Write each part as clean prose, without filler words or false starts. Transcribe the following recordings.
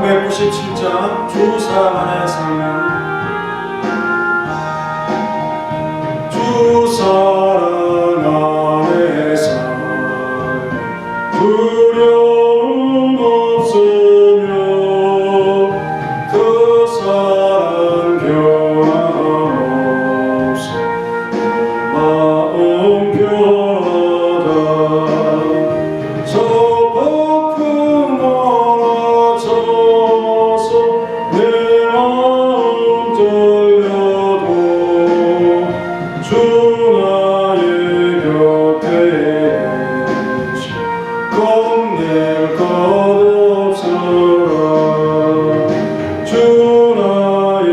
397장 주 사랑의 삶. 주 사랑 안에 삶 두려움 없으며 그 사랑 변함없어 마음 편하다. 저 폭풍 몰아쳐서 내 마음 떨려도 주 나의 곁에 계시 겁낼 것 없어라. 주 나의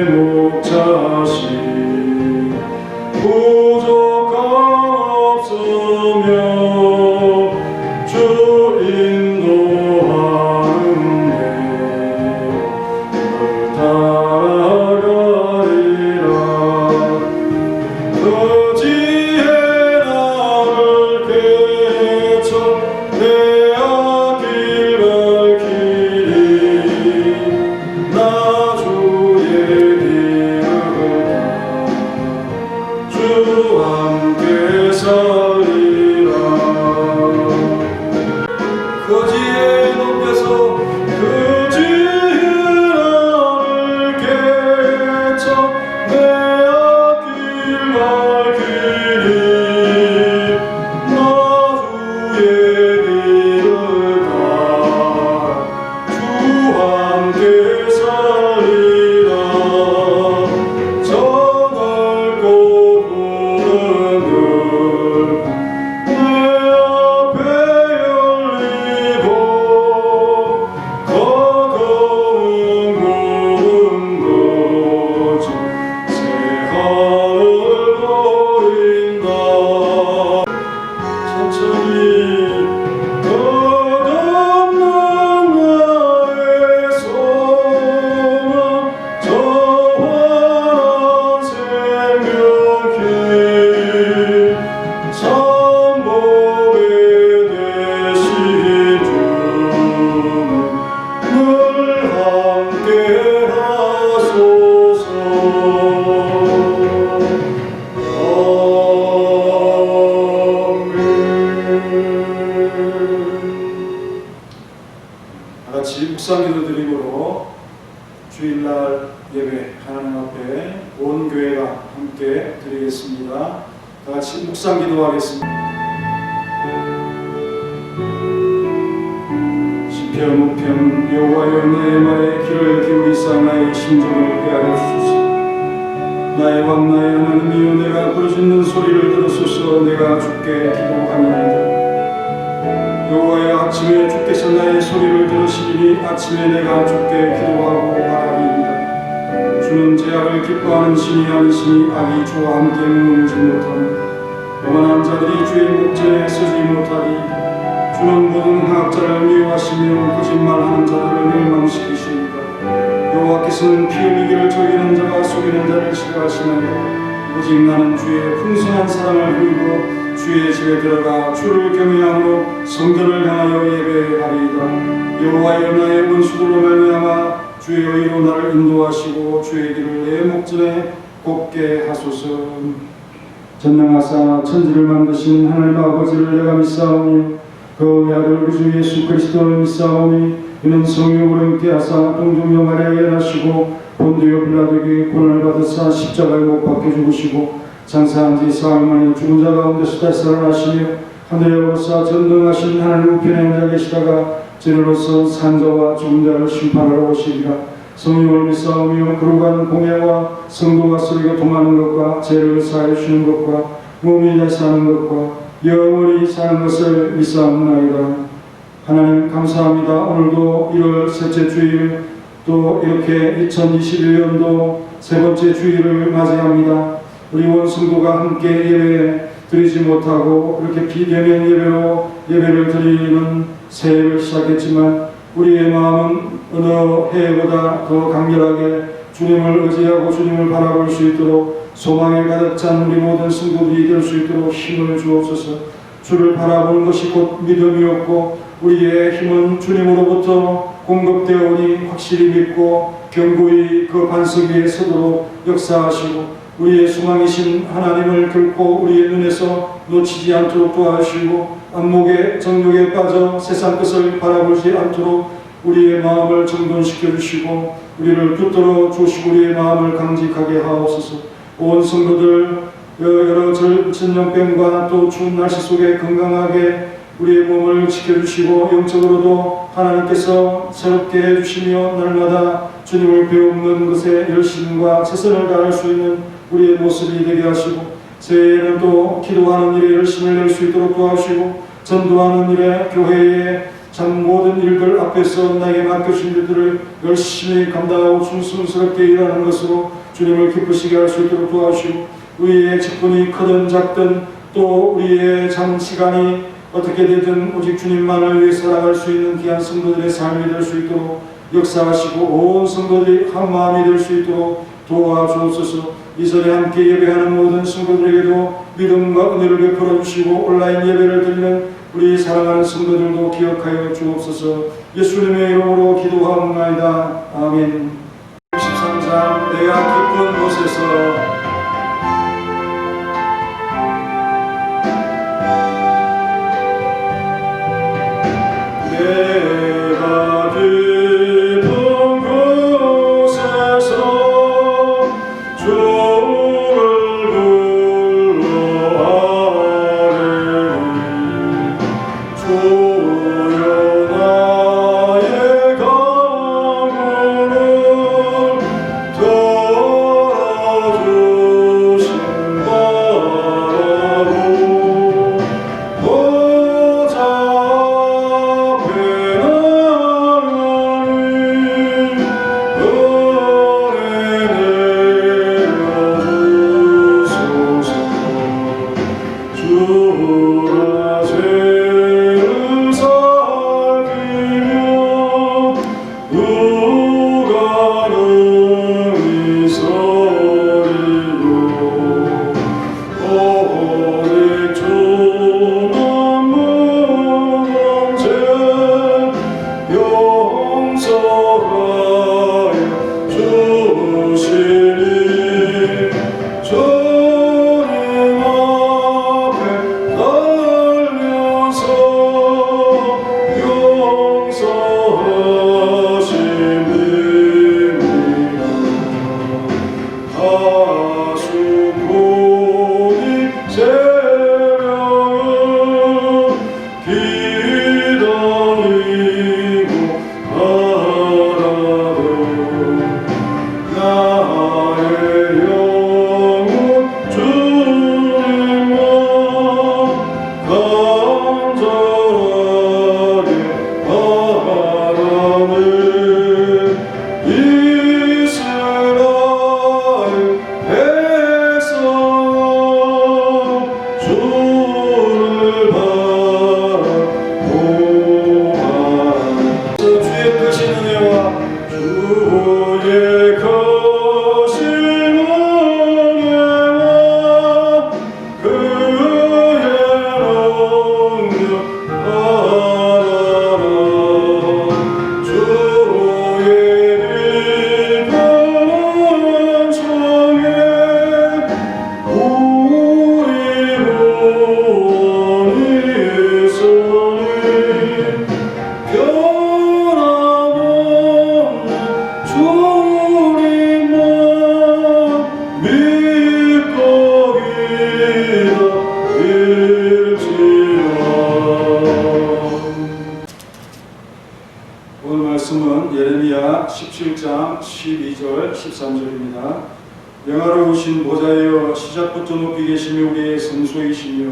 목자시 부족함 없으며 주 인도하는데 널 따라가리라. 거지에 나를 깨쳐 내 앞길 밝히리. 나 주의 길을 주 함께 살리라. 거지에 높여서 거지에 나를 깨쳐 내 앞길 밝히리. 나 주의 길을 따라 주 함께 살리라. 저 넓고 푸른 늘 내 앞에 열리고 거거운 구름 거쳐 새 하늘 보인다. 천천히 끝없는 나의 소망 저 환한 생명길 참 보배 되신 주는 늘 함께 하소서. 다같이 묵상 기도 드림으로 주일날 예배 하나님 앞에 온 교회가 함께 드리겠습니다. 다같이 묵상 기도하겠습니다. 시편 5편 여호와여 내 말에 귀를 기울이사 나의 심정을 헤아려 주소서. 나의 왕 나의 하나님이여 내가 부르짖는 소리를 들으소서. 내가 주께 기도하나이다. 여호와여 아침에 주께서 나의 소리를 들으시리니 아침에 내가 주께 기도하고 바라리이다. 주는 죄악을 기뻐하는 신이 아니시니 악이 주와 함께 머물지 못하며 오만한 자들이 주의 목전에 서지 못하리이다. 주는 모든 학자를 미워하시며 거짓말하는 자들을 멸망시키시니까. 여호와께서는 피 흘리기를 즐기는 자와 속이는 자를 싫어하시나요? 오직 나는 주의 풍성한 사랑을 누리고 주의 집에 들어가 주를 경외함으로 성전을 향하여 예배하리이다. 여호와여 나의 원수들로 말미암아 주의 의로 나를 인도하시고 주의 길을 내 목전에 곱게 하소서. 전능하사 천지를 만드신 하나님 아버지를 내가 믿사오니 그 아들 우리 주 예수 그리스도를 믿사오니 이는 성령으로 함께 하사 동정녀 마리아에 나시고 본디오 빌라도에게 고난을 받으사 십자가에 못 박혀 죽으시고 장사한 지 사흘 만에 죽은 자 가운데서 다시 살아나시며 하늘에 오르사 전능하신 하나님 우편에 앉아 계시다가 저리로서 산자와 죽은 자를 심판하러 오시리라. 성령을 믿사오며 거룩한 공예와 성도가 서로 교통하는 것과 죄를 사하여 주시는 것과 몸이 다시 사는 것과 영원히 사는 것을 믿사옵나이다. 하나님 감사합니다. 오늘도 1월 셋째 주일 또 이렇게 2021년도 세 번째 주일을 맞이합니다. 우리 온 성도가 함께 예배 드리지 못하고 이렇게 비대면 예배로 예배를 드리는 새해를 시작했지만 우리의 마음은 어느 해보다 더 강렬하게 주님을 의지하고 주님을 바라볼 수 있도록 소망에 가득 찬 우리 모든 성도들이 될 수 있도록 힘을 주옵소서. 주를 바라보는 것이 곧 믿음이었고 우리의 힘은 주님으로부터 공급되어 오니 확실히 믿고 견고히 그 반석 위에 서도록 역사하시고 우리의 소망이신 하나님을 결코 우리의 눈에서 놓치지 않도록 도와주시고 안목의 정욕에 빠져 세상 것을 바라보지 않도록 우리의 마음을 정돈시켜 주시고 우리를 붙들어 주시고 우리의 마음을 강직하게 하옵소서. 온 성도들 여러 전염병과 또 추운 날씨 속에 건강하게 우리의 몸을 지켜주시고 영적으로도 하나님께서 새롭게 해주시며 날마다 주님을 배우는 것에 열심과 최선을 다할 수 있는 우리의 모습이 되게 하시고 새해에는 또 기도하는 일에 열심을 낼 수 있도록 도와주시고 전도하는 일에 교회의 참 모든 일들 앞에서 나에게 맡겨진 일들을 열심히 감당하고 충성스럽게 일하는 것으로 주님을 기쁘시게 할 수 있도록 도와주시고 우리의 직분이 크든 작든 또 우리의 참 시간이 어떻게 되든 오직 주님만을 위해 살아갈 수 있는 귀한 성도들의 삶이 될 수 있도록 역사하시고 온 성도들이 한 마음이 될 수 있도록 도와주옵소서. 이 자리에 함께 예배하는 모든 성도들에게도 믿음과 은혜를 베풀어 주시고 온라인 예배를 드리는 우리 사랑하는 성도들도 기억하여 주옵소서. 예수님의 이름으로 기도하옵나이다. 아멘. 13장 내가 기쁜 곳에서 내가 기쁜 곳에서 주를 불러아뢰리 주여 나의 강물을 들어주신 바라로 보좌 앞에 주라 죄를 살피며 누가 능히 서리요 오직 주만 무죄 용서하여 주시니 주님 앞에 달려서 용서하심입니다. 하수구니 새벽을 기다리고 바라도 나의 영혼 주님만 간절하게 바라네. 이스라엘 백성 주를 바라보아 주의 크신 은혜와 주의 크신 은혜와 그의 능력 알아라. 주의 깊은 성에 우리 구원이 있으니 변함없는 주님만 믿고 기다릴지라. 오늘 말씀은 예레미야 17장 12절 13절입니다. 영화로우신 보좌여 시작부터 높이 계시며 우리의 성소이시며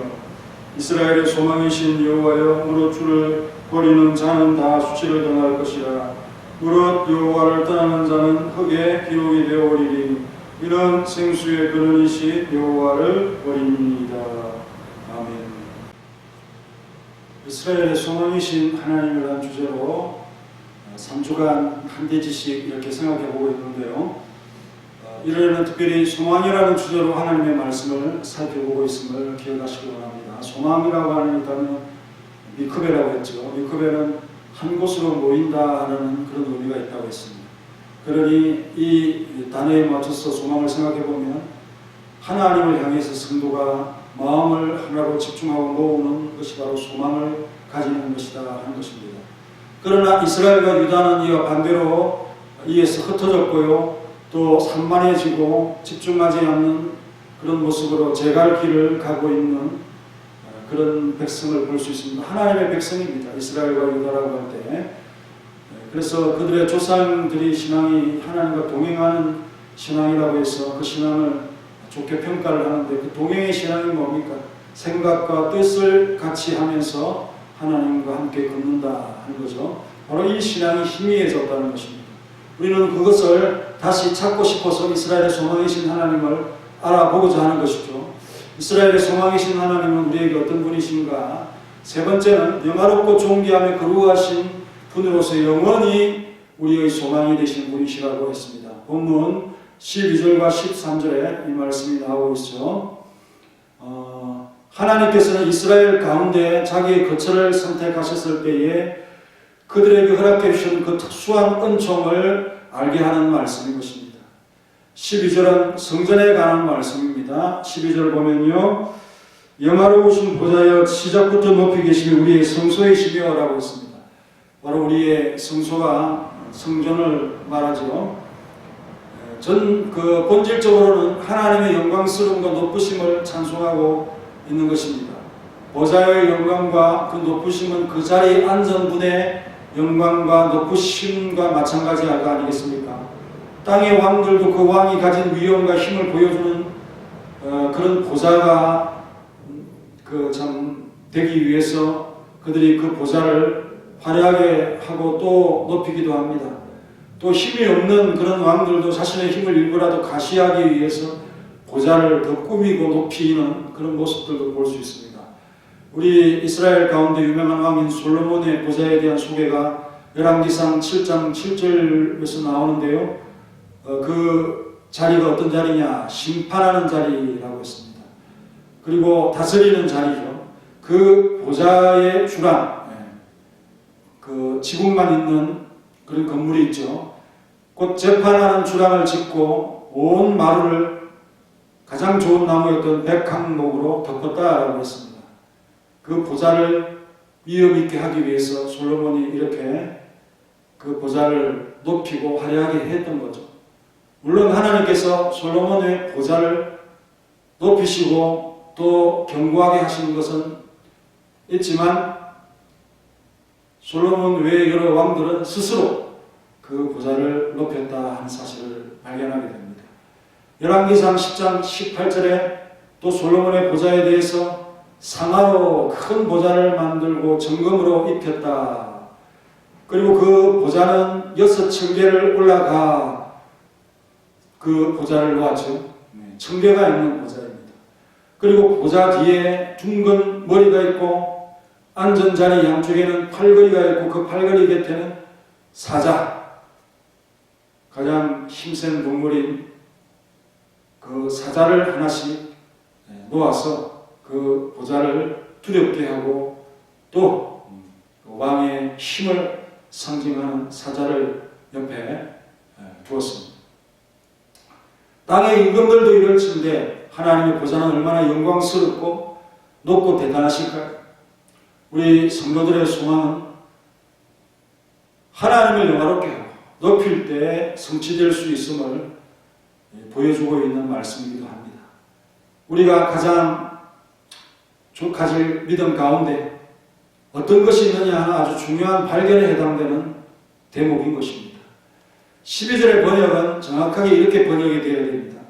이스라엘의 소망이신 여호와여 무릇 주를 버리는 자는 다 수치를 당할 것이라. 무릇 여호와를 떠나는 자는 흙의 기록이 되어오리니 이는 생수의 근원이신 여호와를 버립니다. 아멘. 이스라엘의 소망이신 하나님을 한 주제로 3주간 한 대지씩 이렇게 생각해 보고 있는데요. 이번에는 특별히 소망이라는 주제로 하나님의 말씀을 살펴보고 있음을 기억하시기 바랍니다. 소망이라고 하는 단어는 미크베라고 했죠. 미크베는 한 곳으로 모인다는 그런 의미가 있다고 했습니다. 그러니 이 단어에 맞춰서 소망을 생각해 보면 하나님을 향해서 성도가 마음을 하나로 집중하고 모으는 것이 바로 소망을 가지는 것이다 하는 것입니다. 그러나 이스라엘과 유다는 이와 반대로 이에서 흩어졌고요, 또 산만해지고 집중하지 않는 그런 모습으로 제갈 길을 가고 있는 그런 백성을 볼 수 있습니다. 하나님의 백성입니다. 이스라엘과 유다라고 할 때. 그래서 그들의 조상들이 신앙이 하나님과 동행하는 신앙이라고 해서 그 신앙을 좋게 평가를 하는데, 그 동행의 신앙이 뭡니까? 생각과 뜻을 같이 하면서 하나님과 함께 걷는다 하는 거죠. 바로 이 신앙이 희미해졌다는 것입니다. 우리는 그것을 다시 찾고 싶어서 이스라엘의 소망이신 하나님을 알아보고자 하는 것이죠. 이스라엘의 소망이신 하나님은 우리에게 어떤 분이신가? 세 번째는 영화롭고 존귀하며 거룩하신 분으로서 영원히 우리의 소망이 되신 분이시라고 했습니다. 본문 12절과 13절에 이 말씀이 나오고 있죠. 하나님께서는 이스라엘 가운데 자기의 거처를 선택하셨을 때에 그들에게 허락해 주신 그 특수한 은총을 알게 하는 말씀인 것입니다. 12절은 성전에 관한 말씀입니다. 12절 보면요, 영화로우신 보좌여 시작부터 높이 계시며 우리의 성소이시며 라고 했습니다. 바로 우리의 성소가 성전을 말하죠. 본질적으로는 하나님의 영광스러움과 높으심을 찬송하고 있는 것입니다. 보좌의 영광과 그 높으심은 그 자리에 앉은 분의 영광과 높으심과 마찬가지 아니겠습니까? 땅의 왕들도 그 왕이 가진 위엄과 힘을 보여주는 그런 보좌가 참 되기 위해서 그들이 그 보좌를 화려하게 하고 또 높이기도 합니다. 또 힘이 없는 그런 왕들도 자신의 힘을 일부라도 가시하기 위해서 보좌를 더 꾸미고 높이는 그런 모습들도 볼 수 있습니다. 우리 이스라엘 가운데 유명한 왕인 솔로몬의 보좌에 대한 소개가 열왕기상 7장 7절에서 나오는데요. 그 자리가 어떤 자리냐? 심판하는 자리라고 했습니다. 그리고 다스리는 자리죠. 그 보좌의 주랑, 그 지붕만 있는 그런 건물이 있죠. 곧 재판하는 주랑을 짓고 온 마루를 가장 좋은 나무였던 백향목으로 덮었다라고 했습니다. 그 보좌를 위엄 있게 하기 위해서 솔로몬이 이렇게 그 보좌를 높이고 화려하게 했던 거죠. 물론 하나님께서 솔로몬의 보좌를 높이시고 또 견고하게 하시는 것은 있지만 솔로몬 외의 여러 왕들은 스스로 그 보좌를 높였다 하는 사실을 발견하게 됩니다. 열왕기상 10장 18절에 또 솔로몬의 보좌에 대해서 상아로 큰 보좌를 만들고 정금으로 입혔다. 그리고 그 보좌는 6층계를 올라가 그 보좌를 놓았죠. 청계가 있는 보좌입니다. 그리고 보좌 뒤에 둥근 머리가 있고 앉은 자리 양쪽에는 팔걸이가 있고 그 팔걸이 곁에는 사자, 가장 힘센 동물인 그 사자를 하나씩 놓아서 그 보좌를 두렵게 하고 또 왕의 힘을 상징하는 사자를 옆에 두었습니다. 땅의 임금들도 이를 치는데 하나님의 보좌는 얼마나 영광스럽고 높고 대단하실까요? 우리 성도들의 소망은 하나님을 영화롭게 하고 높일 때 성취될 수 있음을 보여주고 있는 말씀이기도 합니다. 우리가 가장 가질 믿음 가운데 어떤 것이 있느냐 하는 아주 중요한 발견에 해당되는 대목인 것입니다. 12절의 번역은 정확하게 이렇게 번역이 되어야 됩니다.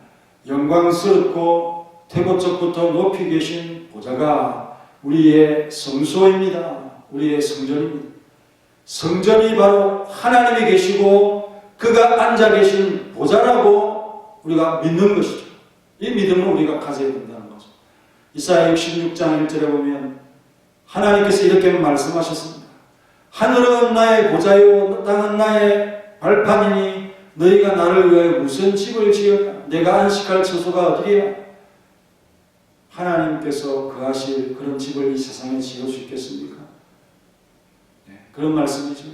영광스럽고 태고적부터 높이 계신 보좌가 우리의 성소입니다. 우리의 성전입니다. 성전이 바로 하나님이 계시고 그가 앉아 계신 보좌라고 우리가 믿는 것이죠. 이 믿음을 우리가 가져야 된다는 거죠. 이사야 66장 1절에 보면 하나님께서 이렇게 말씀하셨습니다. 하늘은 나의 보좌요 땅은 나의 발판이니 너희가 나를 위하여 무슨 집을 지으냐? 내가 안식할 처소가 어디야? 하나님께서 거하실 그런 집을 이 세상에 지을 수 있겠습니까? 그런 말씀이죠.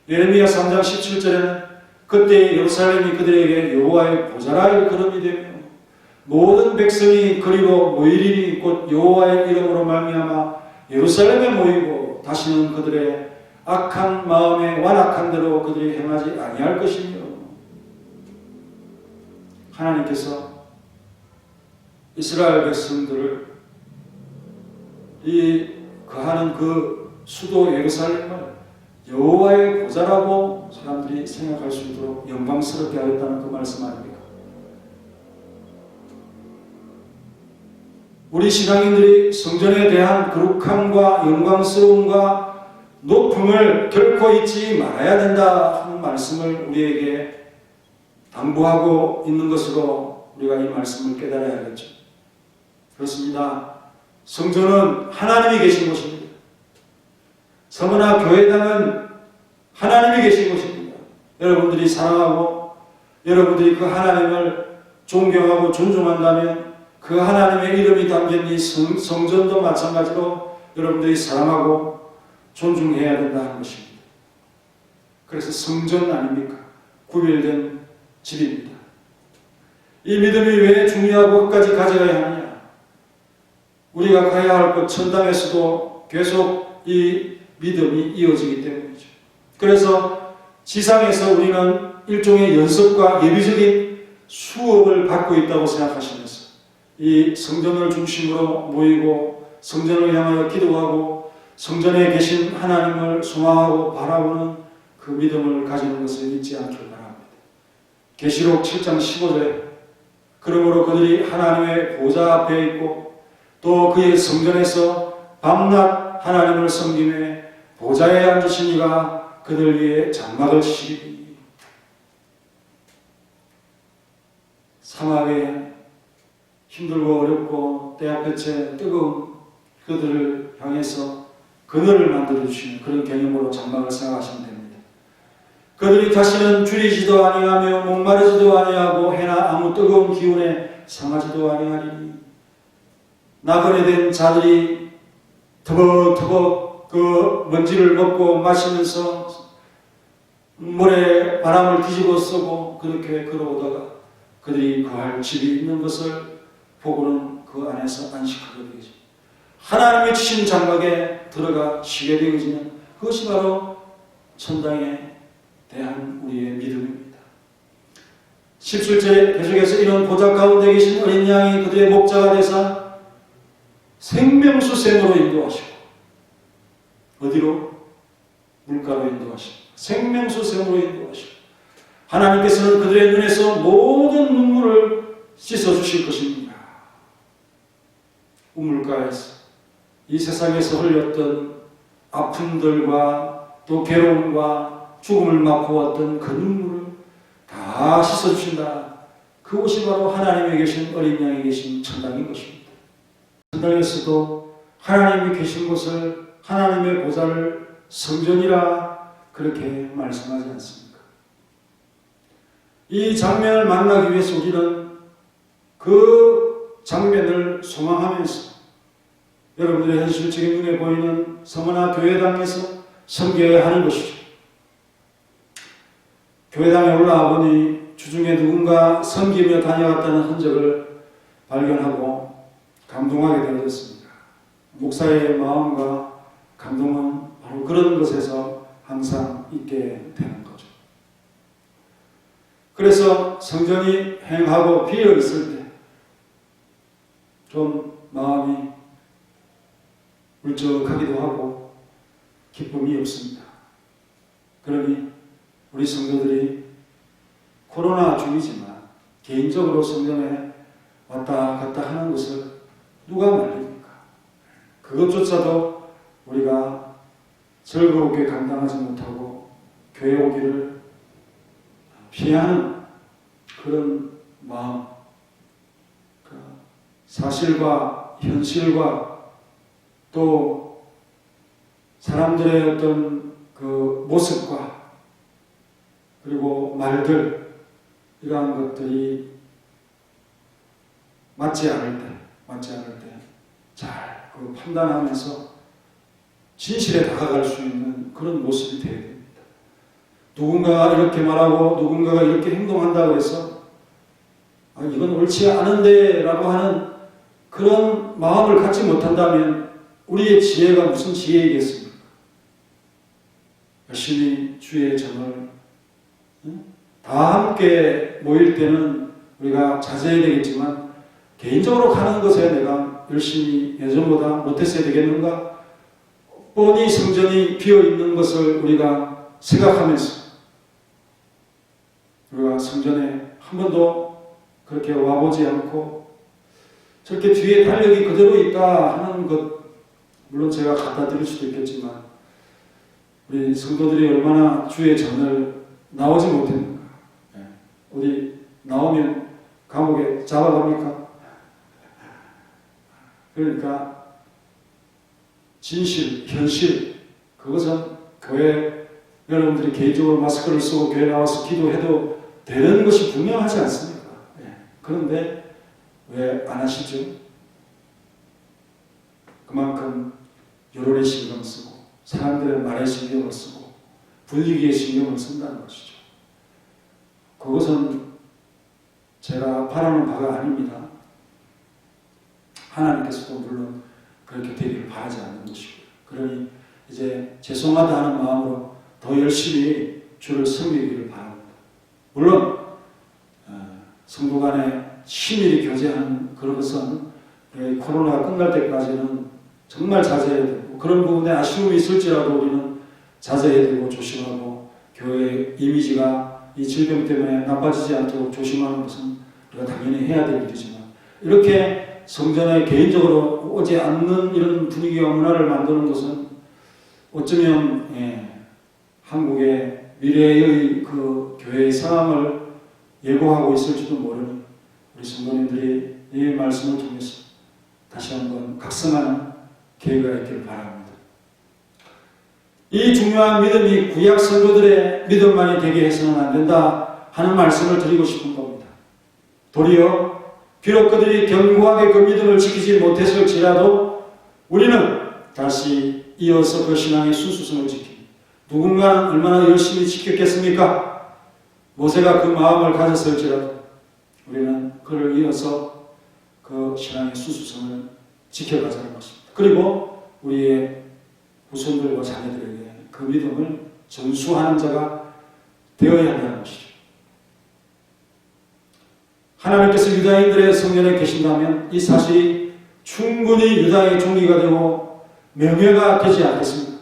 예레미야 3장 17절에는 그때 예루살렘이 그들에게 여호와의 보좌라의 걸음이 되며 모든 백성이 그리고 모이리니 곧 여호와의 이름으로 말미암아 예루살렘에 모이고 다시는 그들의 악한 마음에 완악한 대로 그들이 행하지 아니할 것이며, 하나님께서 이스라엘 백성들을 이 거하는 그 수도 예루살렘을 여호와의 보좌라고 사람들이 생각할 수 있도록 영광스럽게 하였다는 그 말씀 아닙니까? 우리 신앙인들이 성전에 대한 거룩함과 영광스러움과 높음을 결코 잊지 말아야 된다 하는 말씀을 우리에게 당부하고 있는 것으로 우리가 이 말씀을 깨달아야겠죠. 그렇습니다. 성전은 하나님이 계신 곳입니다. 서머나 교회당은 하나님이 계신 곳입니다. 여러분들이 사랑하고 여러분들이 그 하나님을 존경하고 존중한다면 그 하나님의 이름이 담긴 이 성전도 마찬가지로 여러분들이 사랑하고 존중해야 된다는 것입니다. 그래서 성전 아닙니까? 구별된 집입니다. 이 믿음이 왜 중요하고 끝까지 가져가야 하느냐? 우리가 가야 할 곳 천당에서도 계속 이 믿음이 이어지기 때문이죠. 그래서 지상에서 우리는 일종의 연습과 예비적인 수업을 받고 있다고 생각하시면서 이 성전을 중심으로 모이고 성전을 향하여 기도하고 성전에 계신 하나님을 소망하고 바라보는 그 믿음을 가지는 것을 잊지 않길 바랍니다. 계시록 7장 15절에 그러므로 그들이 하나님의 보좌 앞에 있고 또 그의 성전에서 밤낮 하나님을 섬기며 보좌에 앉으신 이가 그들 위에 장막을 치시리니. 사막에 힘들고 어렵고 때앞볕에 뜨거운 그들을 향해서 그늘을 만들어주시는 그런 개념으로 장막을 생각하시면 됩니다. 그들이 다시는 줄이지도 아니하며 목마르지도 아니하고 해나 아무 뜨거운 기운에 상하지도 아니하리니 나그네 된 자들이 터벅터벅 그 먼지를 먹고 마시면서 모래 바람을 뒤집어 쓰고 그렇게 걸어오다가 그들이 거할 집이 있는 것을 보고는 그 안에서 안식하게 되죠. 하나님이 주신 장막에 들어가 쉬게 되어지는 그것이 바로 천당에 대한 우리의 믿음입니다. 17절에 계속해서 이런 보좌 가운데 계신 어린 양이 그들의 목자가 되사 생명수샘으로 인도하시고, 어디로? 물가로 인도하시고 생명수샘으로 인도하시고, 하나님께서는 그들의 눈에서 모든 눈물을 씻어주실 것입니다. 우물가에서 이 세상에서 흘렸던 아픔들과 또 괴로움과 죽음을 맛보았던 그 눈물을 다 씻어주신다. 그곳이 바로 하나님이 계신 어린 양이 계신 천당인 것입니다. 천당에서도 하나님이 계신 곳을 하나님의 보좌를 성전이라 그렇게 말씀하지 않습니까? 이 장면을 만나기 위해서 우리는 그 장면을 소망하면서 여러분들의 현실적인 눈에 보이는 서머나 교회당에서 섬겨야 하는 것이죠. 교회당에 올라와 보니 주중에 누군가 섬기며 다녀왔다는 흔적을 발견하고 감동하게 되었습니다. 목사의 마음과 감동은 바로 그런 것에서 항상 있게 되는 거죠. 그래서 성전이 행하고 비어 있을 때 좀 마음이 울적하기도 하고 기쁨이 없습니다. 그러니 우리 성도들이 코로나 중이지만 개인적으로 성전에 왔다 갔다 하는 것을 누가 말립니까? 그것조차도 우리가 즐겁게 감당하지 못하고 교회 오기를 피하는 그런 마음, 사실과 현실과 또 사람들의 어떤 그 모습과 그리고 말들, 이러한 것들이 맞지 않을 때 잘 그 판단하면서 진실에 다가갈 수 있는 하는 그런 모습이 되어야 됩니다. 누군가가 이렇게 말하고 누군가가 이렇게 행동한다고 해서 이건 옳지 않은데 라고 하는 그런 마음을 갖지 못한다면 우리의 지혜가 무슨 지혜이겠습니까? 열심히 주의 정을 다 함께 모일 때는 우리가 자제해야 되겠지만 개인적으로 가는 것에 내가 열심히 예전보다 못했어야 되겠는가? 뻔히 성전이 비어있는 것을 우리가 생각하면서 우리가 성전에 한 번도 그렇게 와보지 않고 저렇게 뒤에 달력이 그대로 있다 하는 것, 물론 제가 갖다 드릴 수도 있겠지만 우리 성도들이 얼마나 주의 전을 나오지 못했는가. 어디 나오면 감옥에 잡아갑니까? 그러니까 진실, 현실, 그것은 교회 여러분들이 개인적으로 마스크를 쓰고 교회 나와서 기도해도 되는 것이 분명하지 않습니까? 그런데 왜 안 하시죠? 그만큼 여론의 신경을 쓰고 사람들의 말에 신경을 쓰고 분위기에 신경을 쓴다는 것이죠. 그것은 제가 바라는 바가 아닙니다. 하나님께서도 물론 그렇게 되기를 바라지 않는 것이고요. 그러니 이제 죄송하다 하는 마음으로 더 열심히 주를 섬기기를 바랍니다. 물론 성도 간에 친밀히 교제하는 그런 것은 코로나가 끝날 때까지는 정말 자제해야 되고 그런 부분에 아쉬움이 있을지라도 우리는 자제해야 되고 조심하고 교회의 이미지가 이 질병 때문에 나빠지지 않도록 조심하는 것은 우리가 당연히 해야 될 일이지만 이렇게 성전에 개인적으로 오지 않는 이런 분위기와 문화를 만드는 것은 어쩌면 한국의 미래의 그 교회의 상황을 예고하고 있을지도 모르는 우리 성도님들이 이 말씀을 통해서 다시 한번 각성하는 계기가 있기를 바랍니다. 이 중요한 믿음이 구약 성도들의 믿음만이 되게 해서는 안 된다 하는 말씀을 드리고 싶은 겁니다. 도리어 비록 그들이 견고하게 그 믿음을 지키지 못했을지라도 우리는 다시 이어서 그 신앙의 순수성을 지키고 누군가는 얼마나 열심히 지켰겠습니까? 모세가 그 마음을 가졌을지라도 우리는 그를 이어서 그 신앙의 순수성을 지켜가자는 것입니다. 그리고 우리의 후손들과 자녀들에게 그 믿음을 전수하는 자가 되어야 한다는 것이죠. 하나님께서 유다인들의 성전에 계신다면 이 사실이 충분히 유다의 종기가 되고 명예가 되지 않겠습니까?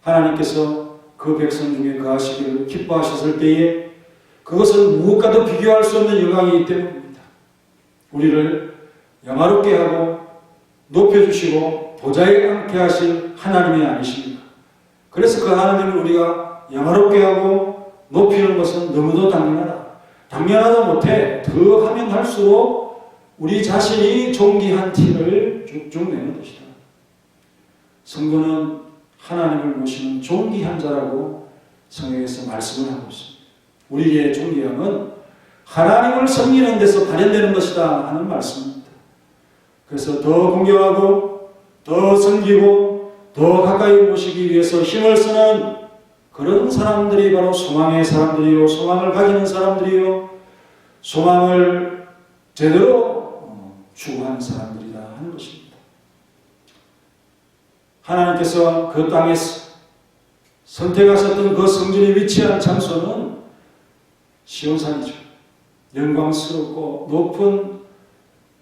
하나님께서 그 백성 중에 거하시기를 기뻐하셨을 때에 그것은 무엇과도 비교할 수 없는 영광이기 때문입니다. 우리를 영화롭게 하고 높여주시고 보좌에 앉게 하실 하나님이 아니십니까? 그래서 그 하나님을 우리가 영화롭게 하고 높이는 것은 너무도 당연하다. 당연하다 못해 더 하면 할수록 우리 자신이 존귀한 티를 쭉쭉 내는 것이다. 성도는 하나님을 모시는 존귀한 자라고 성경에서 말씀을 하고 있습니다. 우리의 존귀함은 하나님을 섬기는 데서 발현되는 것이다 하는 말씀입니다. 그래서 더 공경하고 더 섬기고 더 가까이 모시기 위해서 힘을 쓰는 그런 사람들이 바로 소망의 사람들이요, 소망을 가지는 사람들이요, 소망을 제대로 추구하는 사람들이다 하는 것입니다. 하나님께서 그 땅에서 선택하셨던 그 성전이 위치한 장소는 시온산이죠. 영광스럽고 높은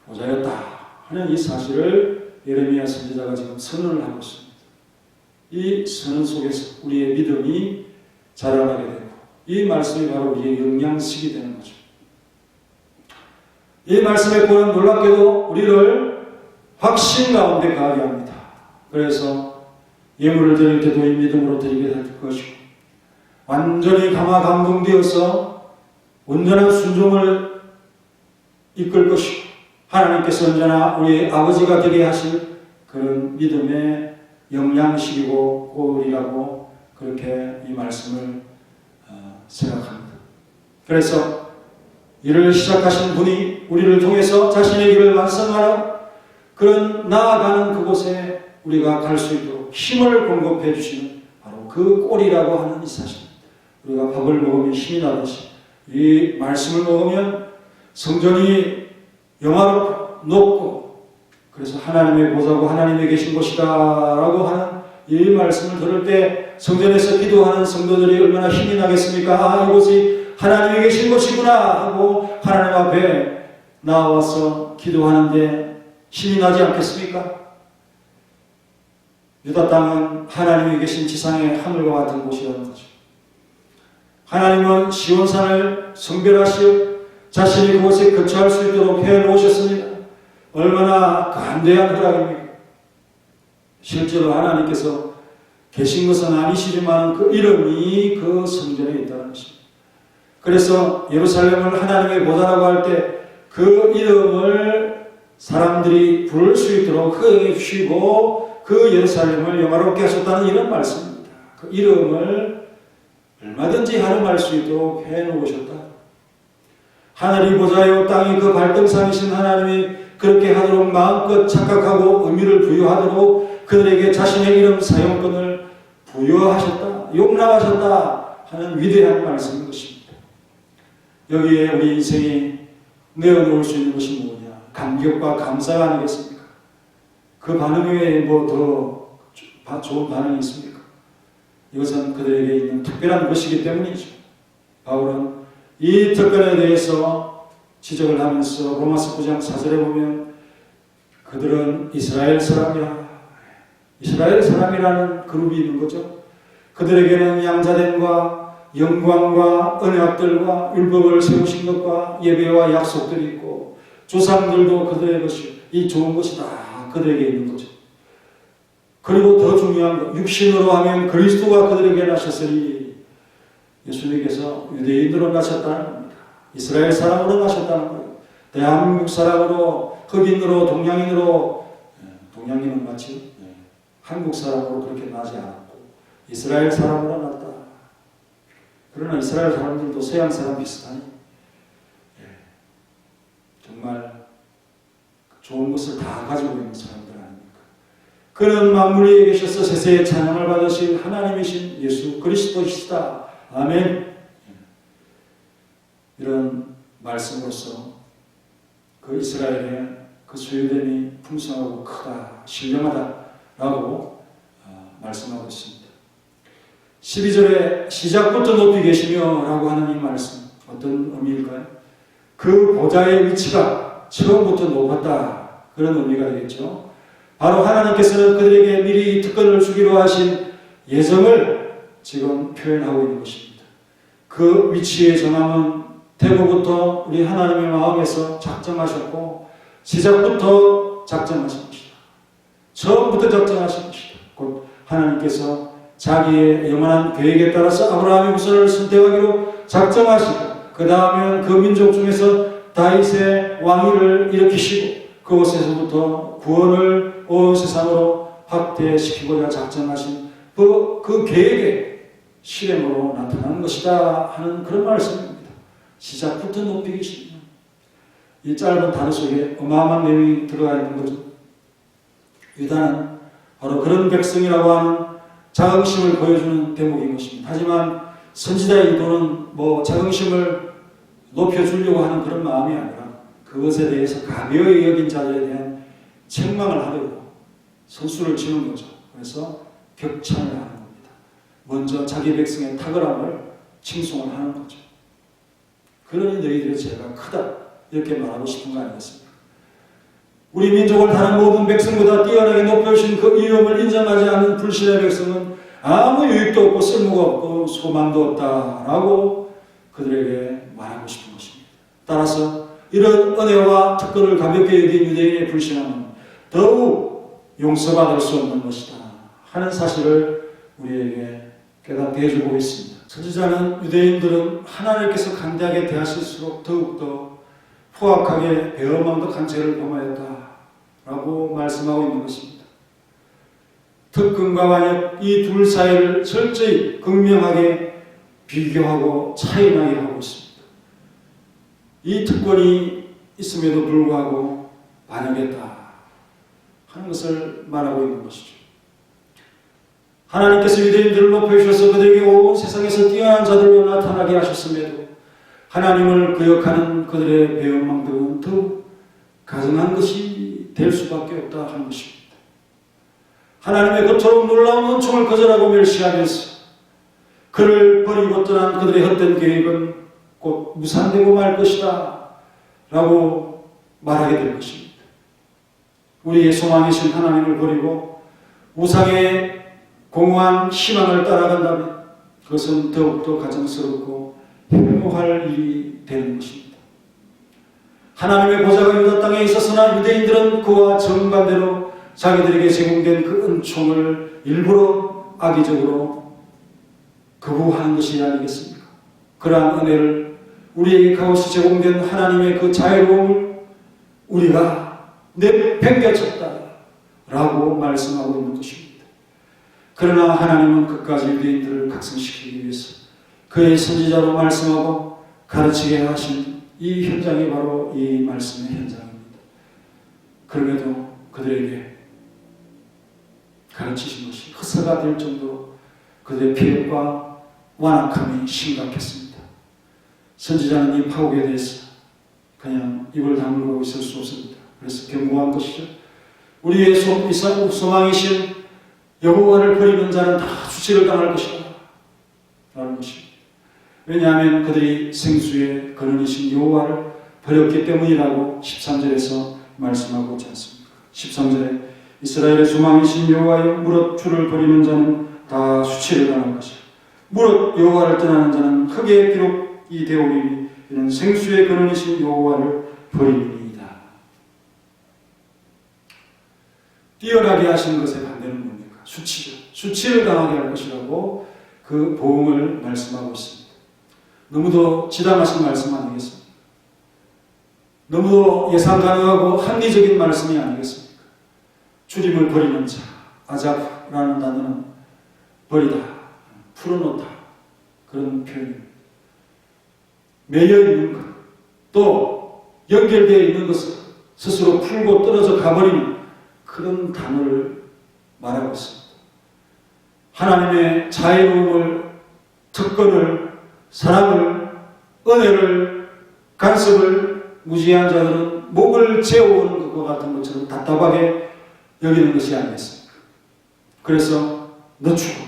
보좌였다 하는 이 사실을 예레미야 선지자가 지금 선언을 하고 있습니다. 이 선언 속에서 우리의 믿음이 자라나게 되고 이 말씀이 바로 우리의 영양식이 되는 거죠. 이 말씀의 구원은 놀랍게도 우리를 확신 가운데 가게 합니다. 그래서 예물을 드릴 때도 이 믿음으로 드리게 될 것이고 완전히 감화감동되어서 온전한 순종을 이끌 것이고 하나님께서 언제나 우리의 아버지가 되게 하실 그런 믿음의 영양식이고 꼴이라고 그렇게 이 말씀을 생각합니다. 그래서 일을 시작하신 분이 우리를 통해서 자신의 길을 완성하는 그런 나아가는 그곳에 우리가 갈 수 있도록 힘을 공급해 주시는 바로 그 꼴이라고 하는 이 사실. 우리가 밥을 먹으면 힘이 나듯이 이 말씀을 먹으면 성전이 영화롭고 높고 그래서 하나님의 보좌고 하나님이 계신 곳이다 라고 하는 이 말씀을 들을 때 성전에서 기도하는 성도들이 얼마나 힘이 나겠습니까? 이곳이 하나님이 계신 곳이구나 하고 하나님 앞에 나와서 기도하는데 힘이 나지 않겠습니까? 유다 땅은 하나님이 계신 지상의 하늘과 같은 곳이라는 거죠. 하나님은 시온산을 성별하시어 자신이 그곳에 거처할 수 있도록 해놓으셨습니다. 얼마나 간대한 허락입니까? 실제로 하나님께서 계신 것은 아니시지만 그 이름이 그 성전에 있다는 것입니다. 그래서 예루살렘을 하나님의 보좌라고 할 때 그 이름을 사람들이 부를 수 있도록 허용해 주시고 그 예루살렘을 영화롭게 하셨다는 이런 말씀입니다. 그 이름을 얼마든지 하름할 수 있도록 해놓으셨다. 하늘이 보좌요 땅이 그 발등상이신 하나님이 그렇게 하도록 마음껏 착각하고 의미를 부여하도록 그들에게 자신의 이름 사용권을 부여하셨다. 용납하셨다 하는 위대한 말씀인 것입니다. 여기에 우리 인생이 내어놓을 수 있는 것이 뭐냐? 감격과 감사가 아니겠습니까? 그 반응 외에 뭐 더 좋은 반응이 있습니까? 이것은 그들에게 있는 특별한 것이기 때문이죠. 바울은 이 특권에 대해서 지적을 하면서 로마서 9장 4절에 보면 그들은 이스라엘 사람이야. 이스라엘 사람이라는 그룹이 있는 거죠. 그들에게는 양자됨과 영광과 언약들과 율법을 세우신 것과 예배와 약속들이 있고 조상들도 그들의 것이 이 좋은 것이 다 그들에게 있는 거죠. 그리고 더 중요한 것, 육신으로 하면 그리스도가 그들에게 나셨으니 예수님께서 유대인으로 나셨다는 겁니다. 이스라엘 사람으로 나셨다는 거예요. 대한민국 사람으로, 흑인으로, 동양인은 마치 한국 사람으로 그렇게 나지 않았고 이스라엘 사람으로 났다. 그러나 이스라엘 사람들도 서양 사람 비슷하니 정말 좋은 것을 다 가지고 있는 사람들 아닙니까? 그는 만물 위에 계셔서 세세의 찬양을 받으신 하나님이신 예수 그리스도이시다. 아멘. 이런 말씀으로서 그 이스라엘의 그 소유됨이 풍성하고 크다, 신령하다라고 말씀하고 있습니다. 12절에 시작부터 높이 계시며 라고 하는 이 말씀 어떤 의미일까요? 그 보좌의 위치가 처음부터 높았다 그런 의미가 되겠죠. 바로 하나님께서는 그들에게 미리 특권을 주기로 하신 예정을 지금 표현하고 있는 것입니다. 그 위치의 정함은 대부부터 우리 하나님의 마음에서 작정하셨고 시작부터 작정하신 것이다. 처음부터 작정하신 것이다. 곧 하나님께서 자기의 영원한 계획에 따라서 아브라함의 후손을 선택하기로 작정하시고 그 다음에 그 민족 중에서 다윗의 왕위를 일으키시고 그곳에서부터 구원을 온 세상으로 확대시키고자 작정하신 그 계획의 실행으로 나타나는 것이다 하는 그런 말씀입니다. 시작부터 높이 계십니다. 이 짧은 단어 속에 어마어마한 내용이 들어가 있는 거죠. 유다는 바로 그런 백성이라고 하는 자긍심을 보여주는 대목인 것입니다. 하지만 선지자의 의도는 자긍심을 높여주려고 하는 그런 마음이 아니라 그것에 대해서 가벼이 여긴 자들에 대한 책망을 하려고 선수를 치는 거죠. 그래서 격찬을 하는 겁니다. 먼저 자기 백성의 탁월함을 칭송을 하는 거죠. 그러니 너희들의 죄가 크다 이렇게 말하고 싶은 거 아니겠습니까? 우리 민족을 다른 모든 백성보다 뛰어나게 높여주신 그 이름을 인정하지 않는 불신의 백성은 아무 유익도 없고 쓸모가 없고 소망도 없다라고 그들에게 말하고 싶은 것입니다. 따라서 이런 은혜와 특권을 가볍게 여긴 유대인의 불신함은 더욱 용서받을 수 없는 것이다 하는 사실을 우리에게 깨닫게 해주고 있습니다. 선지자는 유대인들은 하나님께서 강대하게 대하실수록 더욱더 포악하게 배은망덕한 죄를 범하였다라고 말씀하고 있는 것입니다. 특권과 완역 이 둘 사이를 철저히 극명하게 비교하고 차이나게 하고 있습니다. 이 특권이 있음에도 불구하고 반역했다 하는 것을 말하고 있는 것이죠. 하나님께서 유대인들을 높여주셔서 그들에게 온 세상에서 뛰어난 자들로 나타나게 하셨음에도 하나님을 거역하는 그들의 배은망덕은 더욱 가증한 것이 될 수밖에 없다 하는 것입니다. 하나님의 그토록 놀라운 은총을 거절하고 멸시하면서 그를 버리고 떠난 그들의 헛된 계획은 곧 무산되고 말 것이다 라고 말하게 될 것입니다. 우리의 소망이신 하나님을 버리고 우상의 공허한 희망을 따라간다면 그것은 더욱더 가증스럽고 혐오할 일이 되는 것입니다. 하나님의 보좌가 유다 땅에 있었으나 유대인들은 그와 정반대로 자기들에게 제공된 그 은총을 일부러 악의적으로 거부하는 것이 아니겠습니까? 그러한 은혜를 우리에게 값없이 제공된 하나님의 그 자유로움을 우리가 내팽개쳤다 라고 말씀하고 있는 것입니다. 그러나 하나님은 끝까지 유대인들을 각성시키기 위해서 그의 선지자로 말씀하고 가르치게 하신 이 현장이 바로 이 말씀의 현장입니다. 그럼에도 그들에게 가르치신 것이 헛사가 될 정도로 그들의 피해와 완악함이 심각했습니다. 선지자는 이 파국에 대해서 그냥 입을 다물고 있을 수 없습니다. 그래서 경고한 것이죠. 우리의 소망이신 여호와를 버리는 자는 다 수치를 당할 것이다 라는 것입니다. 왜냐하면 그들이 생수의 근원이신 여호와를 버렸기 때문이라고 13절에서 말씀하고 있지 않습니까? 13절에 이스라엘의 소망이신 여호와여 무릇 주를 버리는 자는 다 수치를 당할 것이다. 무릇 여호와를 떠나는 자는 흙의 기록이 되오리니 이는 생수의 근원이신 여호와를 버림이니이다. 뛰어나게 하시는 것의 반대는 뭡니까? 수치죠. 수치를 당하게 할 것이라고 그 보응을 말씀하고 있습니다. 너무도 지당하신 말씀 아니겠습니까? 너무도 예상 가능하고 합리적인 말씀이 아니겠습니까? 주님을 버리는 자, 아잡라는 단어는 버리다, 풀어놓다 그런 표현입니다. 매여 있는 것, 또 연결되어 있는 것을 스스로 풀고 떨어져 가버리는 그런 단어를 말하고 있습니다. 하나님의 자유로움을, 특권을, 사랑을, 은혜를, 간섭을 무지한 자들은 목을 재워오는 것과 같은 것처럼 답답하게 여기는 것이 아니겠습니까? 그래서 늦추고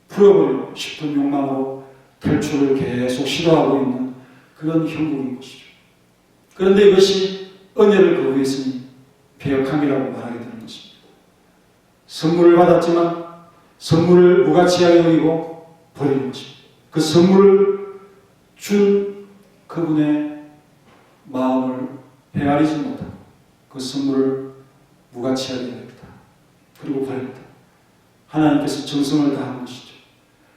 풀어버리고 싶은 욕망으로 탈출을 계속 시도하고 있는 그런 형국인 것이죠. 그런데 이것이 은혜를 거부했으니 배역함이라고 말하게 되는 것입니다. 선물을 받았지만 선물을 무가치하게 여기고 버리는 것입니다. 그 선물을 준 그분의 마음을 헤아리지 못하고 그 선물을 무가치하게 여겼다. 그리고 버렸다. 하나님께서 정성을 다한 것이죠.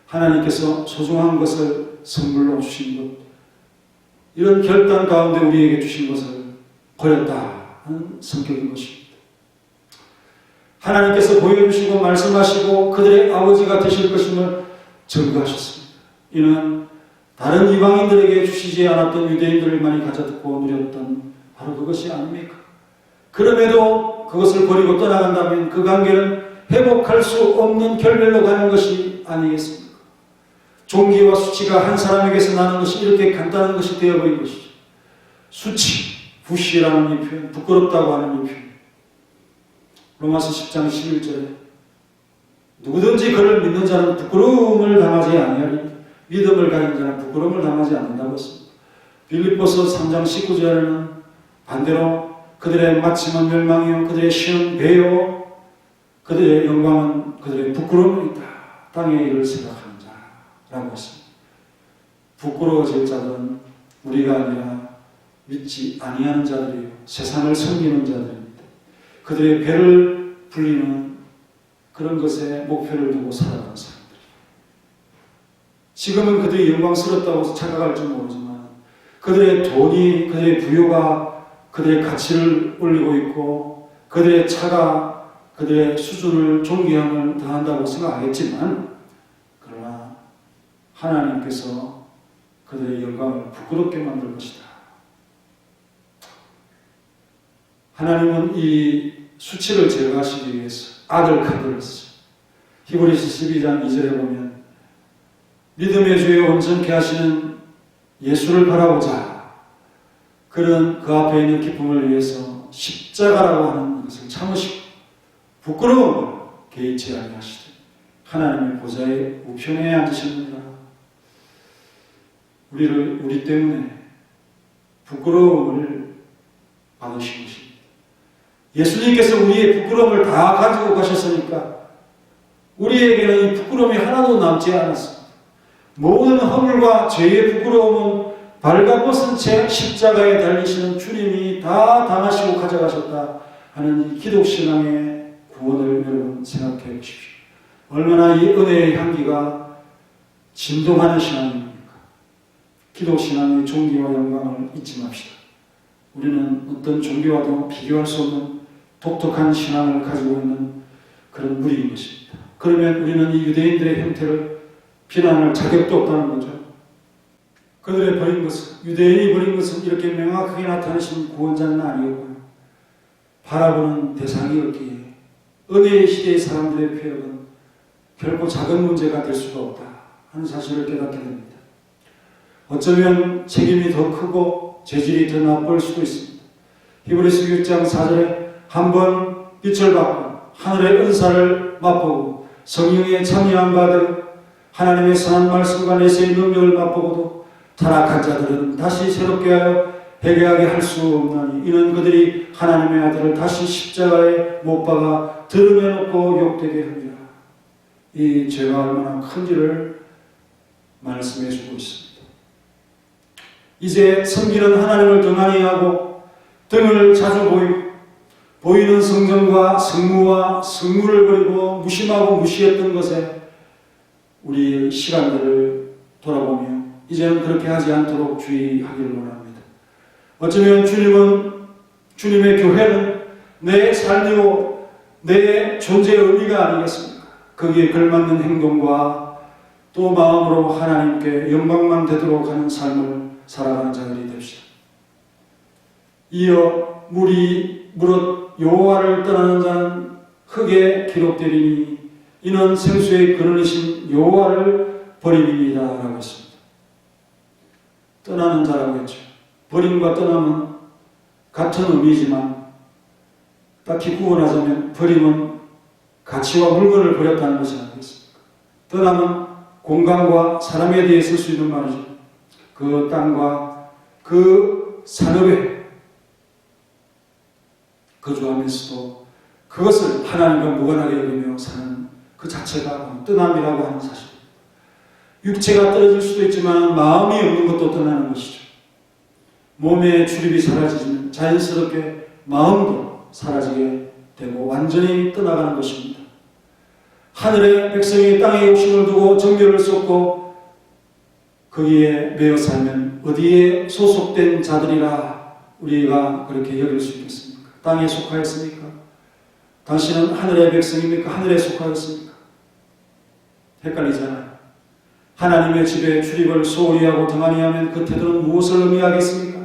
하나님께서 소중한 것을 선물로 주신 것, 이런 결단 가운데 우리에게 주신 것을 버렸다는 성격인 것입니다. 하나님께서 보여주시고 말씀하시고 그들의 아버지가 되실 것임을 증거하셨습니다. 이는 다른 이방인들에게 주시지 않았던 유대인들만이 가져 듣고 누렸던 바로 그것이 아닙니까? 그럼에도 그것을 버리고 떠나간다면 그 관계는 회복할 수 없는 결별로 가는 것이 아니겠습니까? 종기와 수치가 한 사람에게서 나는 것이 이렇게 간단한 것이 되어버린 것이죠. 수치, 부시라는 이 표현, 부끄럽다고 하는 이 표현. 로마서 10장 11절에 누구든지 그를 믿는 자는 부끄러움을 당하지 아니하리 믿음을 가진 자는 부끄러움을 당하지 않는다고 했습니다. 빌립보서 3장 19절에는 반대로 그들의 마침은 멸망이요 그들의 시은 배요 그들의 영광은 그들의 부끄러움이 있다. 땅의 일을 생각하는 자라고 했습니다. 부끄러워질 자들은 우리가 아니라 믿지 아니하는 자들이요 세상을 섬기는 자들입니다. 그들의 배를 불리는 그런 것에 목표를 두고 살아가는 사람들. 지금은 그들이 영광스럽다고 착각할지 모르지만 그들의 돈이, 그들의 부여가 그들의 가치를 올리고 있고 그들의 차가 그들의 수준을 존귀함을 더한다고 생각하겠지만 그러나 하나님께서 그들의 영광을 부끄럽게 만들 것이다. 하나님은 이 수치를 제거하시기 위해서 아들 카드를 쓰죠. 히브리서 12장 2절에 보면 믿음의 주에 온전케 하시는 예수를 바라보자. 그는 그 앞에 있는 기쁨을 위해서 십자가라고 하는 것을 참으시고 부끄러움을 개의치 아니하시되 하나님의 보좌의 우편에 앉으셨느니라. 우리 때문에 부끄러움을 받으신 것입니다. 예수님께서 우리의 부끄러움을 다 가지고 가셨으니까 우리에게는 이 부끄러움이 하나도 남지 않았습니다. 모든 허물과 죄의 부끄러움은 발가벗은 채 십자가에 달리시는 주님이 다 당하시고 가져가셨다 하는 이 기독신앙의 구원을 여러분 생각해 보십시오. 얼마나 이 은혜의 향기가 진동하는 신앙입니까? 기독신앙의 존귀와 영광을 잊지 맙시다. 우리는 어떤 종교와도 비교할 수 없는 독특한 신앙을 가지고 있는 그런 무리인 것입니다. 그러면 우리는 이 유대인들의 형태를 비난할 자격도 없다는 거죠. 그들의 버린 것은, 유대인이 버린 것은 이렇게 명확하게 나타내신 구원자는 아니었고요. 바라보는 대상이었기에 은혜의 시대의 사람들의 폐역은 결코 작은 문제가 될 수가 없다 하는 사실을 깨닫게 됩니다. 어쩌면 책임이 더 크고 재질이 더 나쁠 수도 있습니다. 히브리서 6장 4절에 한번 빛을 받고 하늘의 은사를 맛보고 성령에 참여한 바들 하나님의 선한 말씀과 내세의 능력을 맛보고도 타락한 자들은 다시 새롭게 하여 회개하게 할 수 없나니 이는 그들이 하나님의 아들을 다시 십자가에 못 박아 드러내 놓고 욕되게 합니다. 이 죄가 얼마나 큰지를 말씀해 주고 있습니다. 이제 섬기는 하나님을 등한히 하고 등을 자주 보이는 성전과 성무와 성물을 버리고 무심하고 무시했던 것에 우리의 시간들을 돌아보며 이제는 그렇게 하지 않도록 주의하기를 원합니다. 어쩌면 주님의 교회는 내 삶이고 내 존재의 의미가 아니겠습니까? 거기에 걸맞는 행동과 또 마음으로 하나님께 영광만 되도록 하는 삶을 살아가는 자들이 됩시다. 이어 무릇 여호와를 떠나는 자는 흙에 기록되리니 이는 생수의 근원이신 여호와를 버림이니이다 라고 했습니다. 떠나는 자라고 했죠. 버림과 떠남은 같은 의미지만 딱히 구분하자면 버림은 가치와 물건을 버렸다는 것이 아니겠습니까? 떠남은 공간과 사람에 대해 쓸 수 있는 말이죠. 그 땅과 그 산업에 거주하면서도 그것을 하나님과 무관하게 여기며 사는 그 자체가 떠남이라고 하는 사실. 육체가 떨어질 수도 있지만 마음이 없는 것도 떠나는 것이죠. 몸의 출입이 사라지면 자연스럽게 마음도 사라지게 되고 완전히 떠나가는 것입니다. 하늘의 백성이 땅에 욕심을 두고 정결을 쏟고 거기에 매여 살면 어디에 소속된 자들이라 우리가 그렇게 여길 수 있겠습니까? 땅에 속하였습니까? 당신은 하늘의 백성입니까? 하늘에 속하였습니까? 헷갈리잖아요. 하나님의 집에 출입을 소홀히 하고 등한히 하면 그 태도는 무엇을 의미하겠습니까?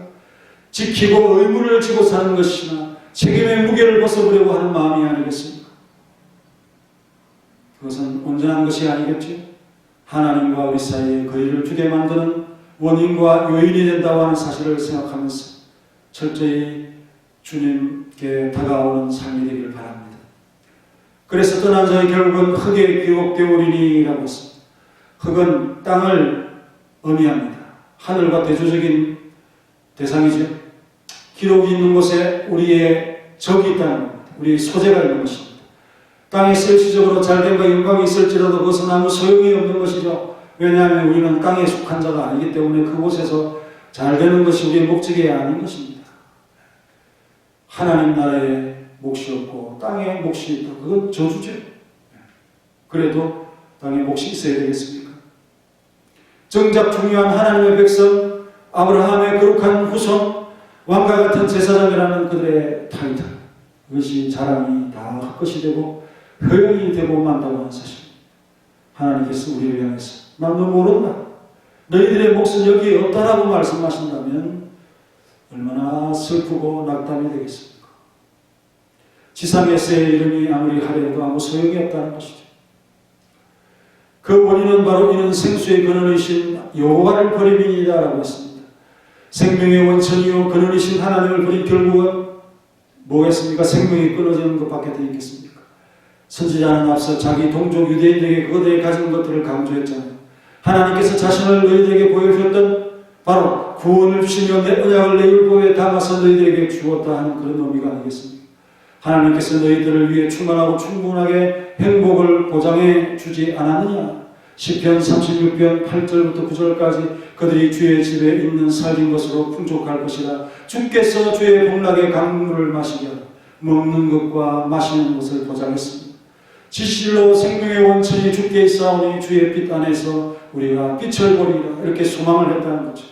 지키고 의무를 지고 사는 것이나 책임의 무게를 벗어보려고 하는 마음이 아니겠습니까? 그것은 온전한 것이 아니겠죠. 하나님과 우리 사이에 거리를 두게 만드는 원인과 요인이 된다고 하는 사실을 생각하면서 철저히 주님께 다가오는 삶이 되기를 바랍니다. 그래서 떠난 자의 결국은 흙에 기록되오리니라고 했습니다. 흙은 땅을 의미합니다. 하늘과 대조적인 대상이죠. 기록이 있는 곳에 우리의 적이 있다는 겁니다. 우리의 소재가 있는 것입니다. 땅에 실질적으로 잘됨과 영광이 있을지라도 그것은 아무 소용이 없는 것이죠. 왜냐하면 우리는 땅에 속한 자가 아니기 때문에 그곳에서 잘되는 것이 우리의 목적이 아닌 것입니다. 하나님 나라에 몫이 없고 땅에 몫이 있다. 그건 저주죠. 그래도 땅에 몫이 있어야 되겠습니까? 정작 중요한 하나님의 백성, 아브라함의 거룩한 후손, 왕과 같은 제사장이라는 그들의 타이틀, 그것이 자랑이 다 헛것이 되고 허영이 되고 만다고 하는 사실. 하나님께서 우리를 향해서 난 너 모른다. 너희들의 몫은 여기에 없다라고 말씀하신다면 얼마나 슬프고 낙담이 되겠습니까? 지상에서의 이름이 아무리 하려도 아무 소용이 없다는 것이죠. 그 원인은 바로 이는 생수의 근원이신 여호와를 버림이니라라고 했습니다. 생명의 원천이요 근원이신 하나님을 버린 결국은 뭐겠습니까? 생명이 끊어지는 것밖에 더 있겠습니까? 선지자는 앞서 자기 동족 유대인에게 그들이 가진 것들을 강조했잖아요. 하나님께서 자신을 너희들에게 보여주셨던 바로 구원을 주시며 내 언약을 내 율법에 담아서 너희들에게 주었다 하는 그런 의미가 아니겠습니까? 하나님께서 너희들을 위해 충만하고 충분하게 행복을 보장해 주지 않았느냐? 시편 36편 8절부터 9절까지 그들이 주의 집에 있는 살린 것으로 풍족할 것이라. 주께서 주의 복락의 강물을 마시게 하라. 먹는 것과 마시는 것을 보장했습니다. 진실로 생명의 원천이 주께 있사오니 주의 빛 안에서 우리가 빛을 보리라. 이렇게 소망을 했다는 거죠.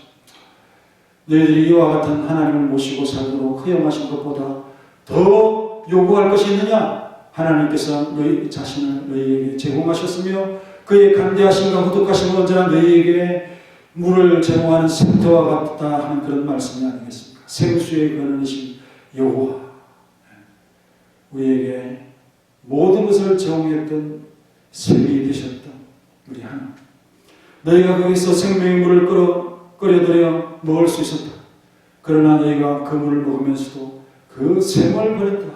너희들이 이와 같은 하나님을 모시고 살도록 허용하신 것보다 더 요구할 것이 있느냐? 하나님께서 너희 자신을 너희에게 제공하셨으며 그의 간대하심과 후덕하심은 언제나 너희에게 물을 제공하는 샘터와 같다 하는 그런 말씀이 아니겠습니까? 생수의 근원이신 여호와, 우리에게 모든 것을 제공했던 샘이 되셨던 우리 하나님, 너희가 거기서 생명의 물을 끓여들여 먹을 수 있었다. 그러나 너희가 그 물을 먹으면서도 그 샘을 버렸다.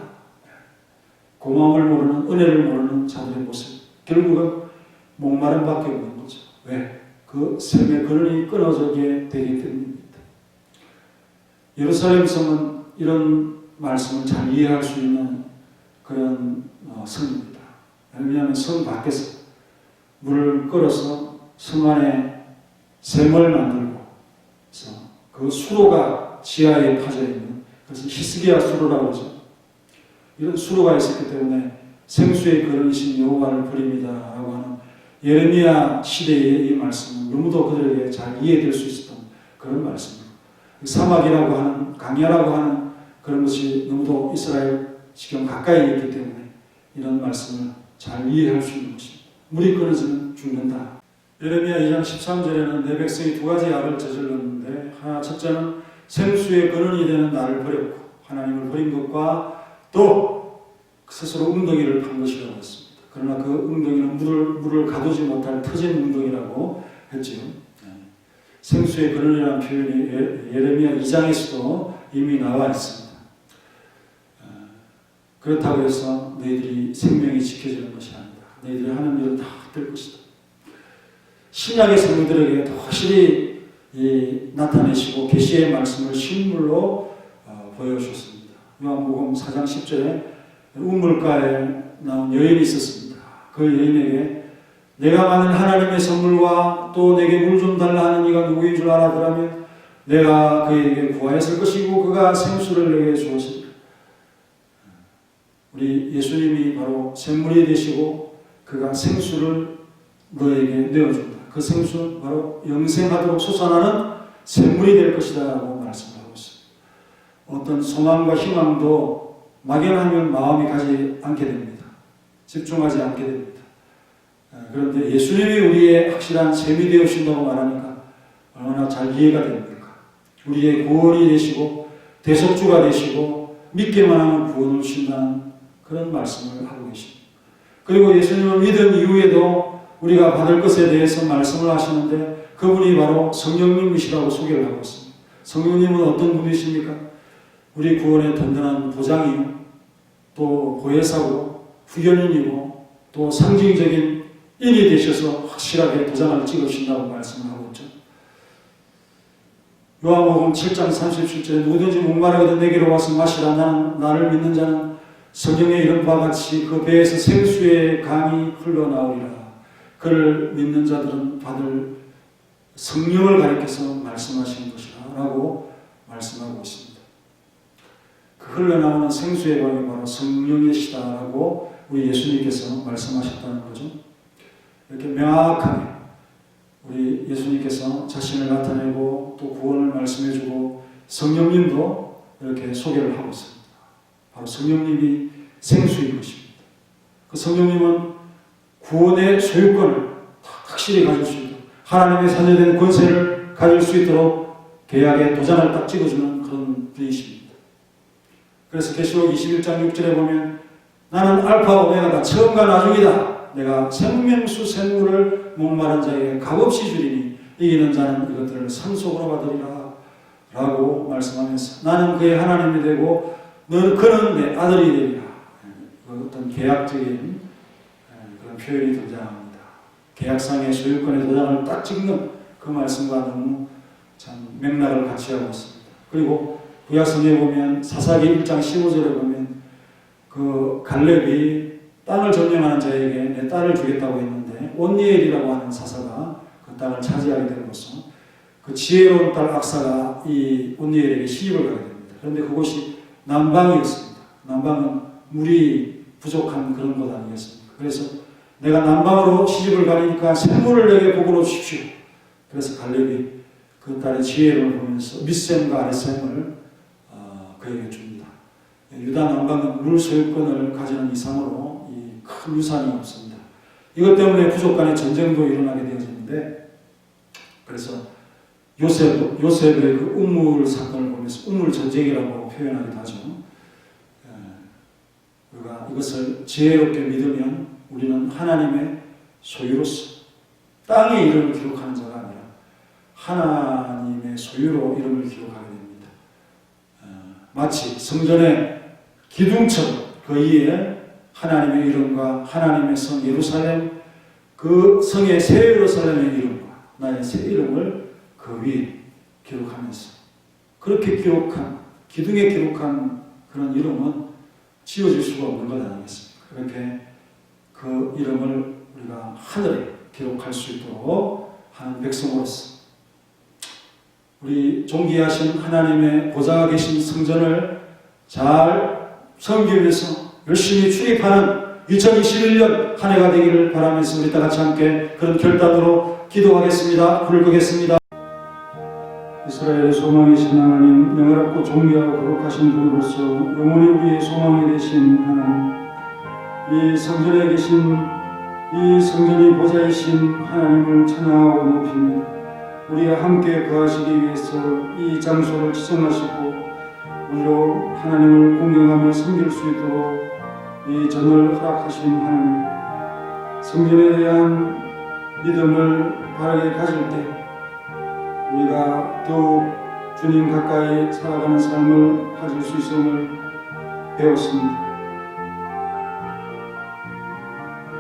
고마움을 모르는, 은혜를 모르는 자들의 모습, 결국은 목마름 밖에 없는 거죠. 왜? 그 샘의 근원이 끊어지게 되기 때문입니다. 예루살렘 성은 이런 말씀을 잘 이해할 수 있는 그런 성입니다. 왜냐하면 성 밖에서 물을 끌어서 성 안에 샘을 만들고, 그래서 그 수로가 지하에 파져 있는, 그래서 히스기야 수로라고 하죠. 이런 수로가 있었기 때문에 생수의 근원이신 여호와를 버립니다라고 하는 예레미야 시대의 이 말씀은 너무도 그들에게 잘 이해될 수 있었던 그런 말씀입니다. 사막이라고 하는, 강야라고 하는 그런 것이 너무도 이스라엘 지경 가까이 있기 때문에 이런 말씀을 잘 이해할 수 있는 것입니다. 물이 끊어지면 죽는다. 예레미야 2장 13절에는 내 백성이 두 가지 악을 저질렀는데, 첫째는 생수의 근원이 되는 나를 버렸고 하나님을 버린 것과 또 스스로 웅덩이를 판 것이라고 했습니다. 그러나 그 웅덩이는 물을 가두지 못할 터진 웅덩이라고 했지요. 생수의 근원이라는 표현이 예레미야 2장에서도 이미 나와 있습니다. 그렇다고 해서 너희들이 생명이 지켜지는 것이 아니다. 너희들이 하는 일은 다 될 것이다. 신약의 성도들에게 더 확실히 나타내시고 계시의 말씀을 실물로 보여주셨습니다. 요한복음 4장 10절에 우물가에 나온 여인이 있었습니다. 그 여인에게 내가 받은 하나님의 선물과 또 내게 물 좀 달라 하는 이가 누구인 줄 알아더라면 내가 그에게 구하였을 것이고 그가 생수를 내게 주었습니다. 우리 예수님이 바로 샘물이 되시고 그가 생수를 너에게 내어준다. 그 생수는 바로 영생하도록 솟아나는 샘물이 될 것이다 라고 말씀하고 있습니다. 어떤 소망과 희망도 막연하면 마음이 가지 않게 됩니다. 집중하지 않게 됩니다. 그런데 예수님이 우리의 확실한 샘이 되어주신다고 말하니까 얼마나 잘 이해가 됩니까? 우리의 구원이 되시고 대속주가 되시고 믿기만 하면 구원을 주신다는 그런 말씀을 하고 계십니다. 그리고 예수님은 믿은 이후에도 우리가 받을 것에 대해서 말씀을 하시는데 그분이 바로 성령님이시라고 소개를 하고 있습니다. 성령님은 어떤 분이십니까? 우리 구원의 든든한 보장이요, 또 보혜사고 후견인이고 또 상징적인 인이 되셔서 확실하게 도장을 찍으신다고 말씀을 하고 있죠. 요한복음 7장 37절에 누구든지 목마르거든 내게로 와서 마시라. 나를 믿는 자는 성경에 이런 바와 같이 그 배에서 생수의 강이 흘러나오리라. 그를 믿는 자들은 받을 성령을 가리켜서 말씀하시는 것이라 라고 말씀하고 있습니다. 그 흘러나오는 생수의 강이 바로 성령이시다 라고 우리 예수님께서 말씀하셨다는 거죠. 이렇게 명확하게 우리 예수님께서 자신을 나타내고 또 구원을 말씀해주고 성령님도 이렇게 소개를 하고 있습니다. 바로 성령님이 생수인 것입니다. 그 성령님은 구원의 소유권을 확실히 가질 수 있도록 하나님의 사제된 권세를 가질 수 있도록 계약의 도장을 딱 찍어주는 그런 분이십니다. 그래서 계시록 21장 6절에 보면 나는 알파 오메가다, 처음과 나중이다. 내가 생명수 샘물을 목마른 자에게 값없이 주리니 이기는 자는 이것들을 상속으로 받으리라 라고 말씀하면서 나는 그의 하나님이 되고 그는 내 아들이 되리라. 어떤 계약적인 그런 표현이 등장합니다. 계약상의 소유권의 도장을 딱 찍는 그 말씀과 너무 참 맥락을 같이 하고 있습니다. 그리고 구약성경에 보면 사사기 1장 15절에 보면 그 갈렙이 땅을 점령하는 자에게 내 딸을 주겠다고 했는데 온니엘이라고 하는 사사가 그 땅을 차지하게 됨으로써 그 지혜로운 딸 악사가 이 온니엘에게 시집을 가게 됩니다. 그런데 그곳이 남방이었습니다. 남방은 물이 부족한 그런 곳 아니겠습니까? 그래서 내가 남방으로 시집을 가니까 샘물을 내게 복으로 주십시오. 그래서 갈렙이 그 딸의 지혜를 보면서 밑샘과 아랫샘을 그에게 줍니다. 유다 남방은 물 소유권을 가지는 이상으로 이 큰 유산이 없습니다. 이것 때문에 부족 간의 전쟁도 일어나게 되어졌는데 그래서 요셉의 그 우물 사건을 보면서 우물 전쟁이라고 표현하기도 하죠. 우리가 이것을 지혜롭게 믿으면 우리는 하나님의 소유로서 땅의 이름을 기록하는 자가 아니라 하나님의 소유로 이름을 기록하게 됩니다. 마치 성전의 기둥처럼 그 위에 하나님의 이름과 하나님의 성 예루살렘 그 성의 새 예루살렘의 이름과 나의 새 이름을 그 위에 기록하면서 그렇게 기록한 기둥에 기록한 그런 이름은 지워질 수가 없는 것 아니겠습니까? 그렇게 그 이름을 우리가 하늘에 기록할 수 있도록 하는 백성으로서 우리 존귀하신 하나님의 보좌가 계신 성전을 잘 섬기기 위해서 열심히 출입하는 2021년 한 해가 되기를 바라면서 우리 다 같이 함께 그런 결단으로 기도하겠습니다. 불을 끄겠습니다. 이스라엘의 소망이신 하나님, 영원하고 존귀하고 거룩하신 분으로서 영원히 우리의 소망이 되신 하나님, 이 성전에 계신 이 성전이 보좌이신 하나님을 찬양하고 높입니다. 우리와 함께 거하시기 위해서 이 장소를 지정하시고 우리로 하나님을 공경하며 섬길 수 있도록 이 전을 허락하신 하나님, 성전에 대한 믿음을 바르게 가질 때 우리가 더욱 주님 가까이 살아가는 삶을 가질 수 있음을 배웠습니다.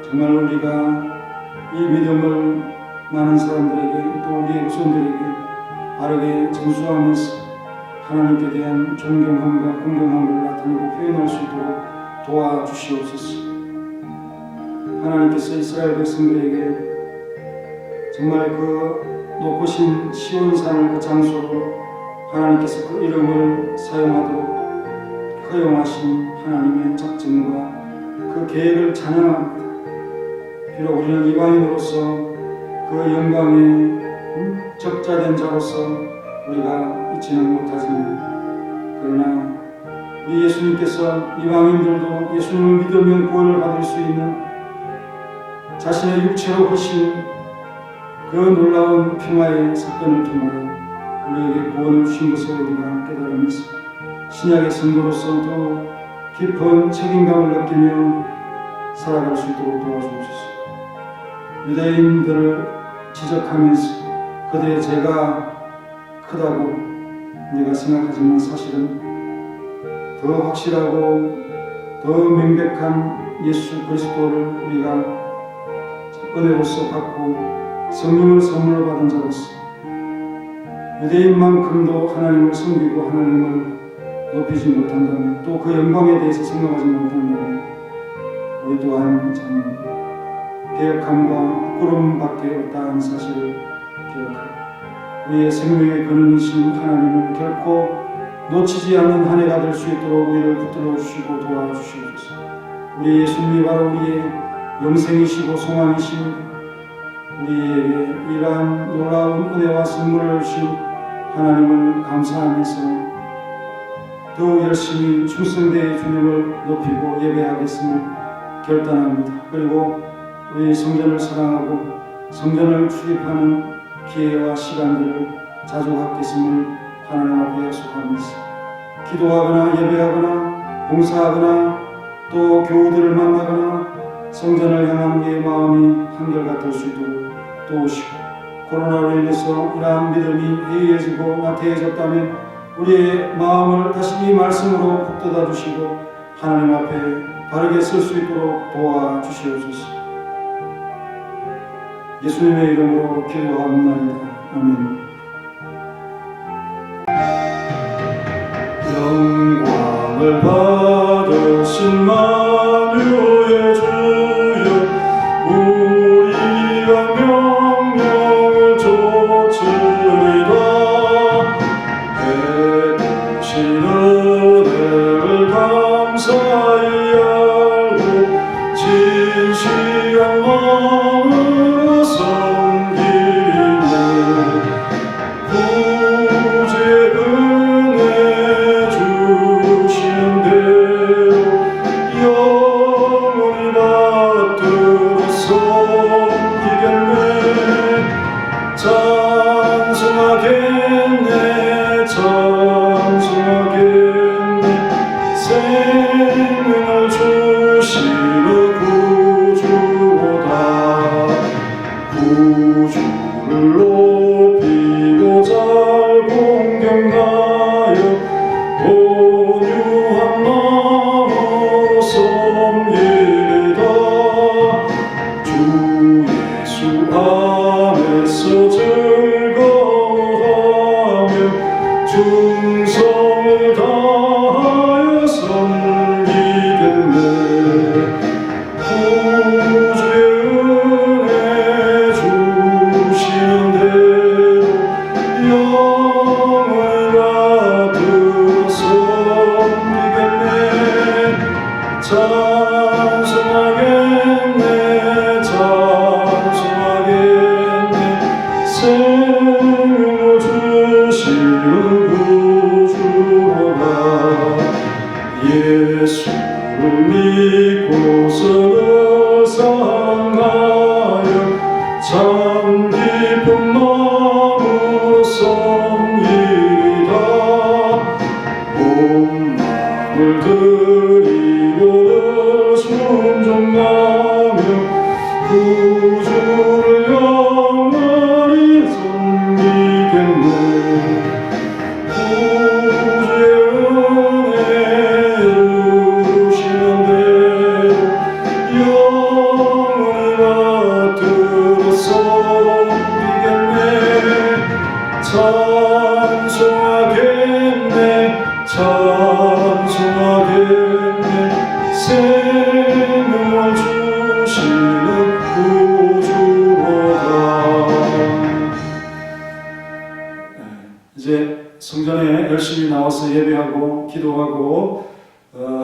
정말 우리가 이 믿음을 많은 사람들에게 또 우리의 후손들에게 바르게 전수하면서 하나님께 대한 존경함과 공경함을 나타내고 표현할 수 있도록 도와주시옵소서. 하나님께서 이스라엘 백성들에게 정말 그 높으신 시온산을 그 장소로 하나님께서 그 이름을 사용하도록 허용하신 하나님의 작정과 그 계획을 찬양합니다. 비록 우리는 이방인으로서 그 영광에 적자된 자로서 우리가 잊지는 못하지만 그러나 우리 예수님께서 이방인들도 예수님을 믿으면 구원을 받을 수 있는 자신의 육체로 오신 그 놀라운 평화의 사건을 통하여 우리에게 구원을 주신 것을 우리가 깨달으면서 신약의 성도로서 더 깊은 책임감을 느끼며 살아갈 수 있도록 도와주옵소서. 유대인들을 지적하면서 그들의 죄가 크다고 우리가 생각하지만 사실은 더 확실하고 더 명백한 예수 그리스도를 우리가 은혜로서 받고 성령을 선물로 받은 자로서 유대인만큼도 하나님을 섬기고 하나님을 높이지 못한다면 또 그 영광에 대해서 생각하지 못한다면 우리 또한 참 계획함과 부끄러움밖에 없다는 사실을 기억하고 우리의 생명의 근원이신 하나님을 결코 놓치지 않는 한 해가 될 수 있도록 우리를 붙들어 주시고 도와주시옵소서. 우리 예수님이 바로 우리의 영생이시고 소망이시니 우리에게 이러한 놀라운 은혜와 선물을 주신 하나님을 감사하면서 더욱 열심히 충성되어 주님을 높이고 예배하겠음을 결단합니다. 그리고 우리 성전을 사랑하고 성전을 출입하는 기회와 시간들을 자주 갖겠음을 하나님 앞에 약속하면서 기도하거나 예배하거나 봉사하거나 또 교우들을 만나거나 성전을 향한 우리의 마음이 한결같을 수 있도록 도우시고, 코로나로 인해서 이러한 믿음이 해이해지고 나태해졌다면 우리의 마음을 다시 이 말씀으로 북돋아 주시고 하나님 앞에 바르게 설 수 있도록 도와주시옵소서. 예수님의 이름으로 기도하옵나이다. 아멘. 영광을 받으신 만유의 주여, 우리가 명령을 좇으리라. 베푸신 은혜를 감사히 알고 진실한 마음으로 섬기네. 구주의 은혜 주신 대로 영원히 받들어 섬기겠네. 찬송하겠네, 찬송하겠네. 생명을 주시는 구주로다. 구주를 높이고 잘 공경하여 온유한 마음으로 섬기리다. 주 예수 안에서 즐거워하며 충성을 다하여 섬기겠네. 구주의 은혜 주시는 대로 영원히 받들어 섬기겠네. 찬송하겠네, 찬송하겠네. 생명을 주시는 구주로다. 예수를 믿고서는 사랑하여 참 깊은 마음으로 섬기리다. 온 마음을 드리고는 순종하며 구주를 영원히 섬기겠네. 구주의 은혜 주시는 대로 영원히 받들어 섬기겠네. 찬송하겠네, 찬송하겠네. 생명을 주시는 구주로다. 이제 성전에 열심히 나와서 예배하고 기도하고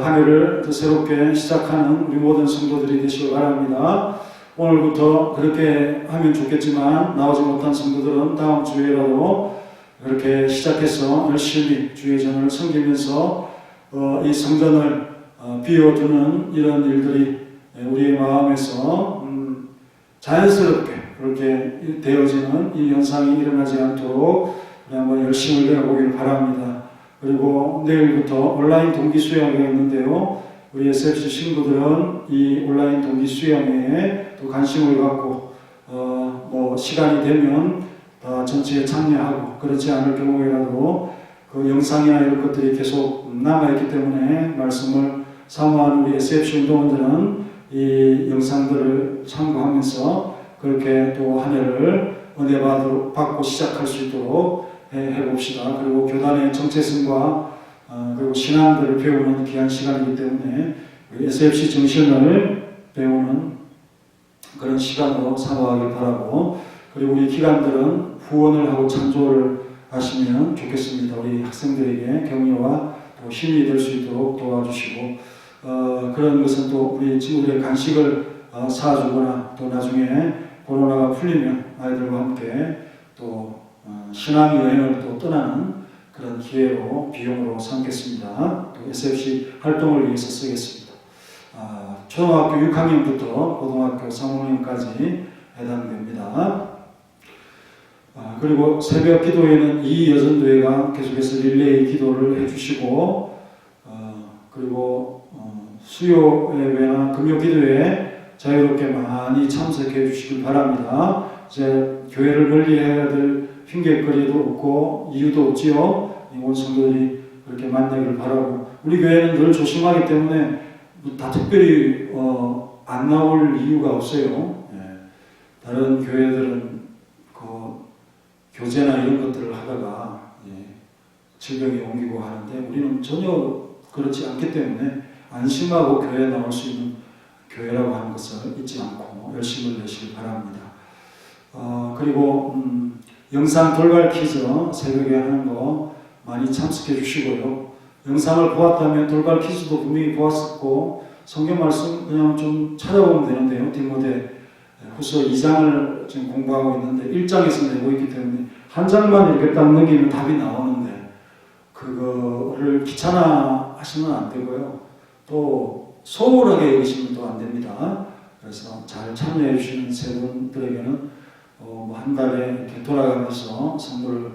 한 해를 더 새롭게 시작하는 우리 모든 성도들이 되시기 바랍니다. 오늘부터 그렇게 하면 좋겠지만 나오지 못한 성도들은 다음 주에라도 그렇게 시작해서 열심히 주의 전을 섬기면서 이 성전을 비워두는 이런 일들이 우리의 마음에서 자연스럽게 그렇게 되어지는 이 현상이 일어나지 않도록 우리 한번 열심을 내어보길 바랍니다. 그리고 내일부터 온라인 동기 수양회가 있는데요. 우리 SFC 친구들은 이 온라인 동기 수양회에 또 관심을 갖고 뭐 시간이 되면 전체에 참여하고, 그렇지 않을 경우에라도 그 영상이나 이런 것들이 계속 남아있기 때문에 말씀을 사모하는 우리 SFC 운동원들은 이 영상들을 참고하면서 그렇게 또 한 해를 은혜 받고 시작할 수 있도록 해봅시다. 그리고 교단의 정체성과 그리고 신앙들을 배우는 귀한 시간이기 때문에 SFC 정신을 배우는 그런 시간으로 사모하길 바라고, 그리고 우리 기관들은 후원을 하고 찬조를 하시면 좋겠습니다. 우리 학생들에게 격려와 또 힘이 될 수 있도록 도와주시고, 그런 것은 또 우리 친구들의 간식을 사주거나 또 나중에 코로나가 풀리면 아이들과 함께 또 신앙여행을 또 떠나는 그런 기회로 비용으로 삼겠습니다. 또 SFC 활동을 위해서 쓰겠습니다. 초등학교 6학년부터 고등학교 3학년까지 해당됩니다. 그리고 새벽 기도회는 이 여전도회가 계속해서 릴레이 기도를 해주시고, 그리고 수요 예배나 금요 기도회 자유롭게 많이 참석해 주시길 바랍니다. 이제 교회를 멀리해야 될 핑계거리도 없고 이유도 없지요. 온 성도들이 그렇게 만나기를 바라고, 우리 교회는 늘 조심하기 때문에 다 특별히 안 나올 이유가 없어요. 예. 다른 교회들은 그 교제나 이런 것들을 하다가 질병이 옮기고 하는데, 우리는 전혀 그렇지 않기 때문에 안심하고 교회에 나올 수 있는 교회라고 하는 것을 잊지 않고 열심을 내시길 바랍니다. 그리고 영상 돌발 퀴즈 새벽에 하는 거 많이 참석해 주시고요. 영상을 보았다면 돌발 퀴즈도 분명히 보았었고, 성경 말씀 그냥 좀 찾아보면 되는데요. 디모데 후서 2장을 지금 공부하고 있는데 1장에서 내고 있기 때문에 한 장만 이렇게 딱 넘기면 답이 나오는데, 그거를 귀찮아 하시면 안 되고요. 또 소홀하게 여기시면 또 안 됩니다. 그래서 잘 참여해 주시는 세 분들에게는 한 달에 이렇게 돌아가면서 선물을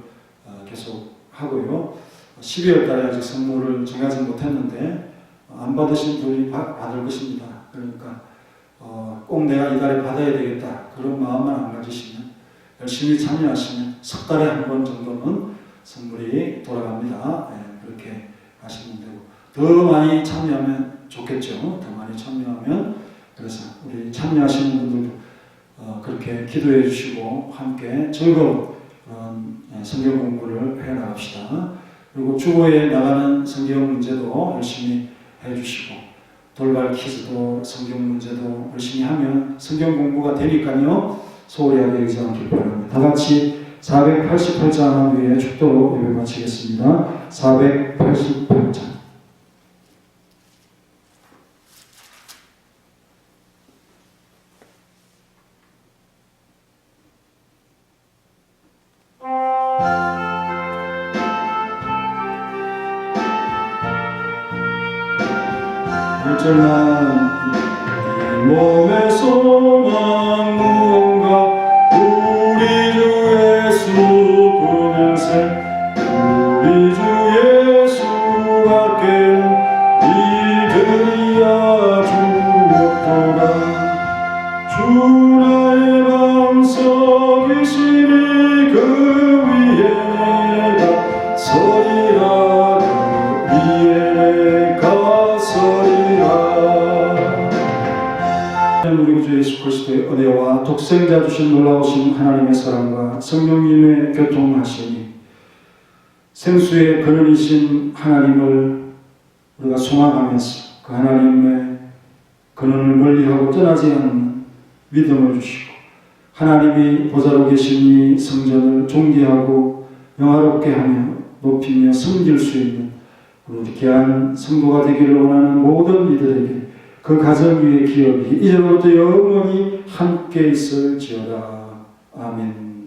계속 하고요. 12월 달에 아직 선물을 정하지 못했는데 안 받으신 분이 받을 것입니다. 그러니까 꼭 내가 이 달에 받아야 되겠다 그런 마음만 안 가지시면, 열심히 참여하시면 석 달에 한 번 정도는 선물이 돌아갑니다. 그렇게 하시면 되고, 더 많이 참여하면 좋겠죠. 더 많이 참여하면. 그래서 우리 참여하시는 분들도 그렇게 기도해 주시고 함께 즐거운 성경 공부를 해 나갑시다. 그리고 주보에 나가는 성경 문제도 열심히 해 주시고, 돌발 퀴즈도 성경 문제도 열심히 하면 성경 공부가 되니까요. 소홀히 하게 여기지 않길 바랍니다. 다 같이 488장 위에 축도로 예배 마치겠습니다. 488장. 이 몸의 소망 무언가 우리 주 예수 분양생, 우리 주 예수밖에는 이들이야 주 없도다. 주 나의 방석이시니 그 위에 내가 서리라, 그 위에 내가 서리라. 우리 주 예수 그리스도의 은혜와 독생자 주신 놀라우신 하나님의 사랑과 성령님의 교통하시니 생수의 근원이신 하나님을 우리가 소망하면서 그 하나님의 근원을 멀리하고 떠나지 않는 믿음을 주시고, 하나님이 보좌로 계신 이 성전을 존귀하고 영화롭게 하며 높이며 섬길 수 있는 우리 귀한 성도가 되기를 원하는 모든 이들에게 그 가정 위의 기업이 이제부터 영원히 함께 있을지어다. 아멘.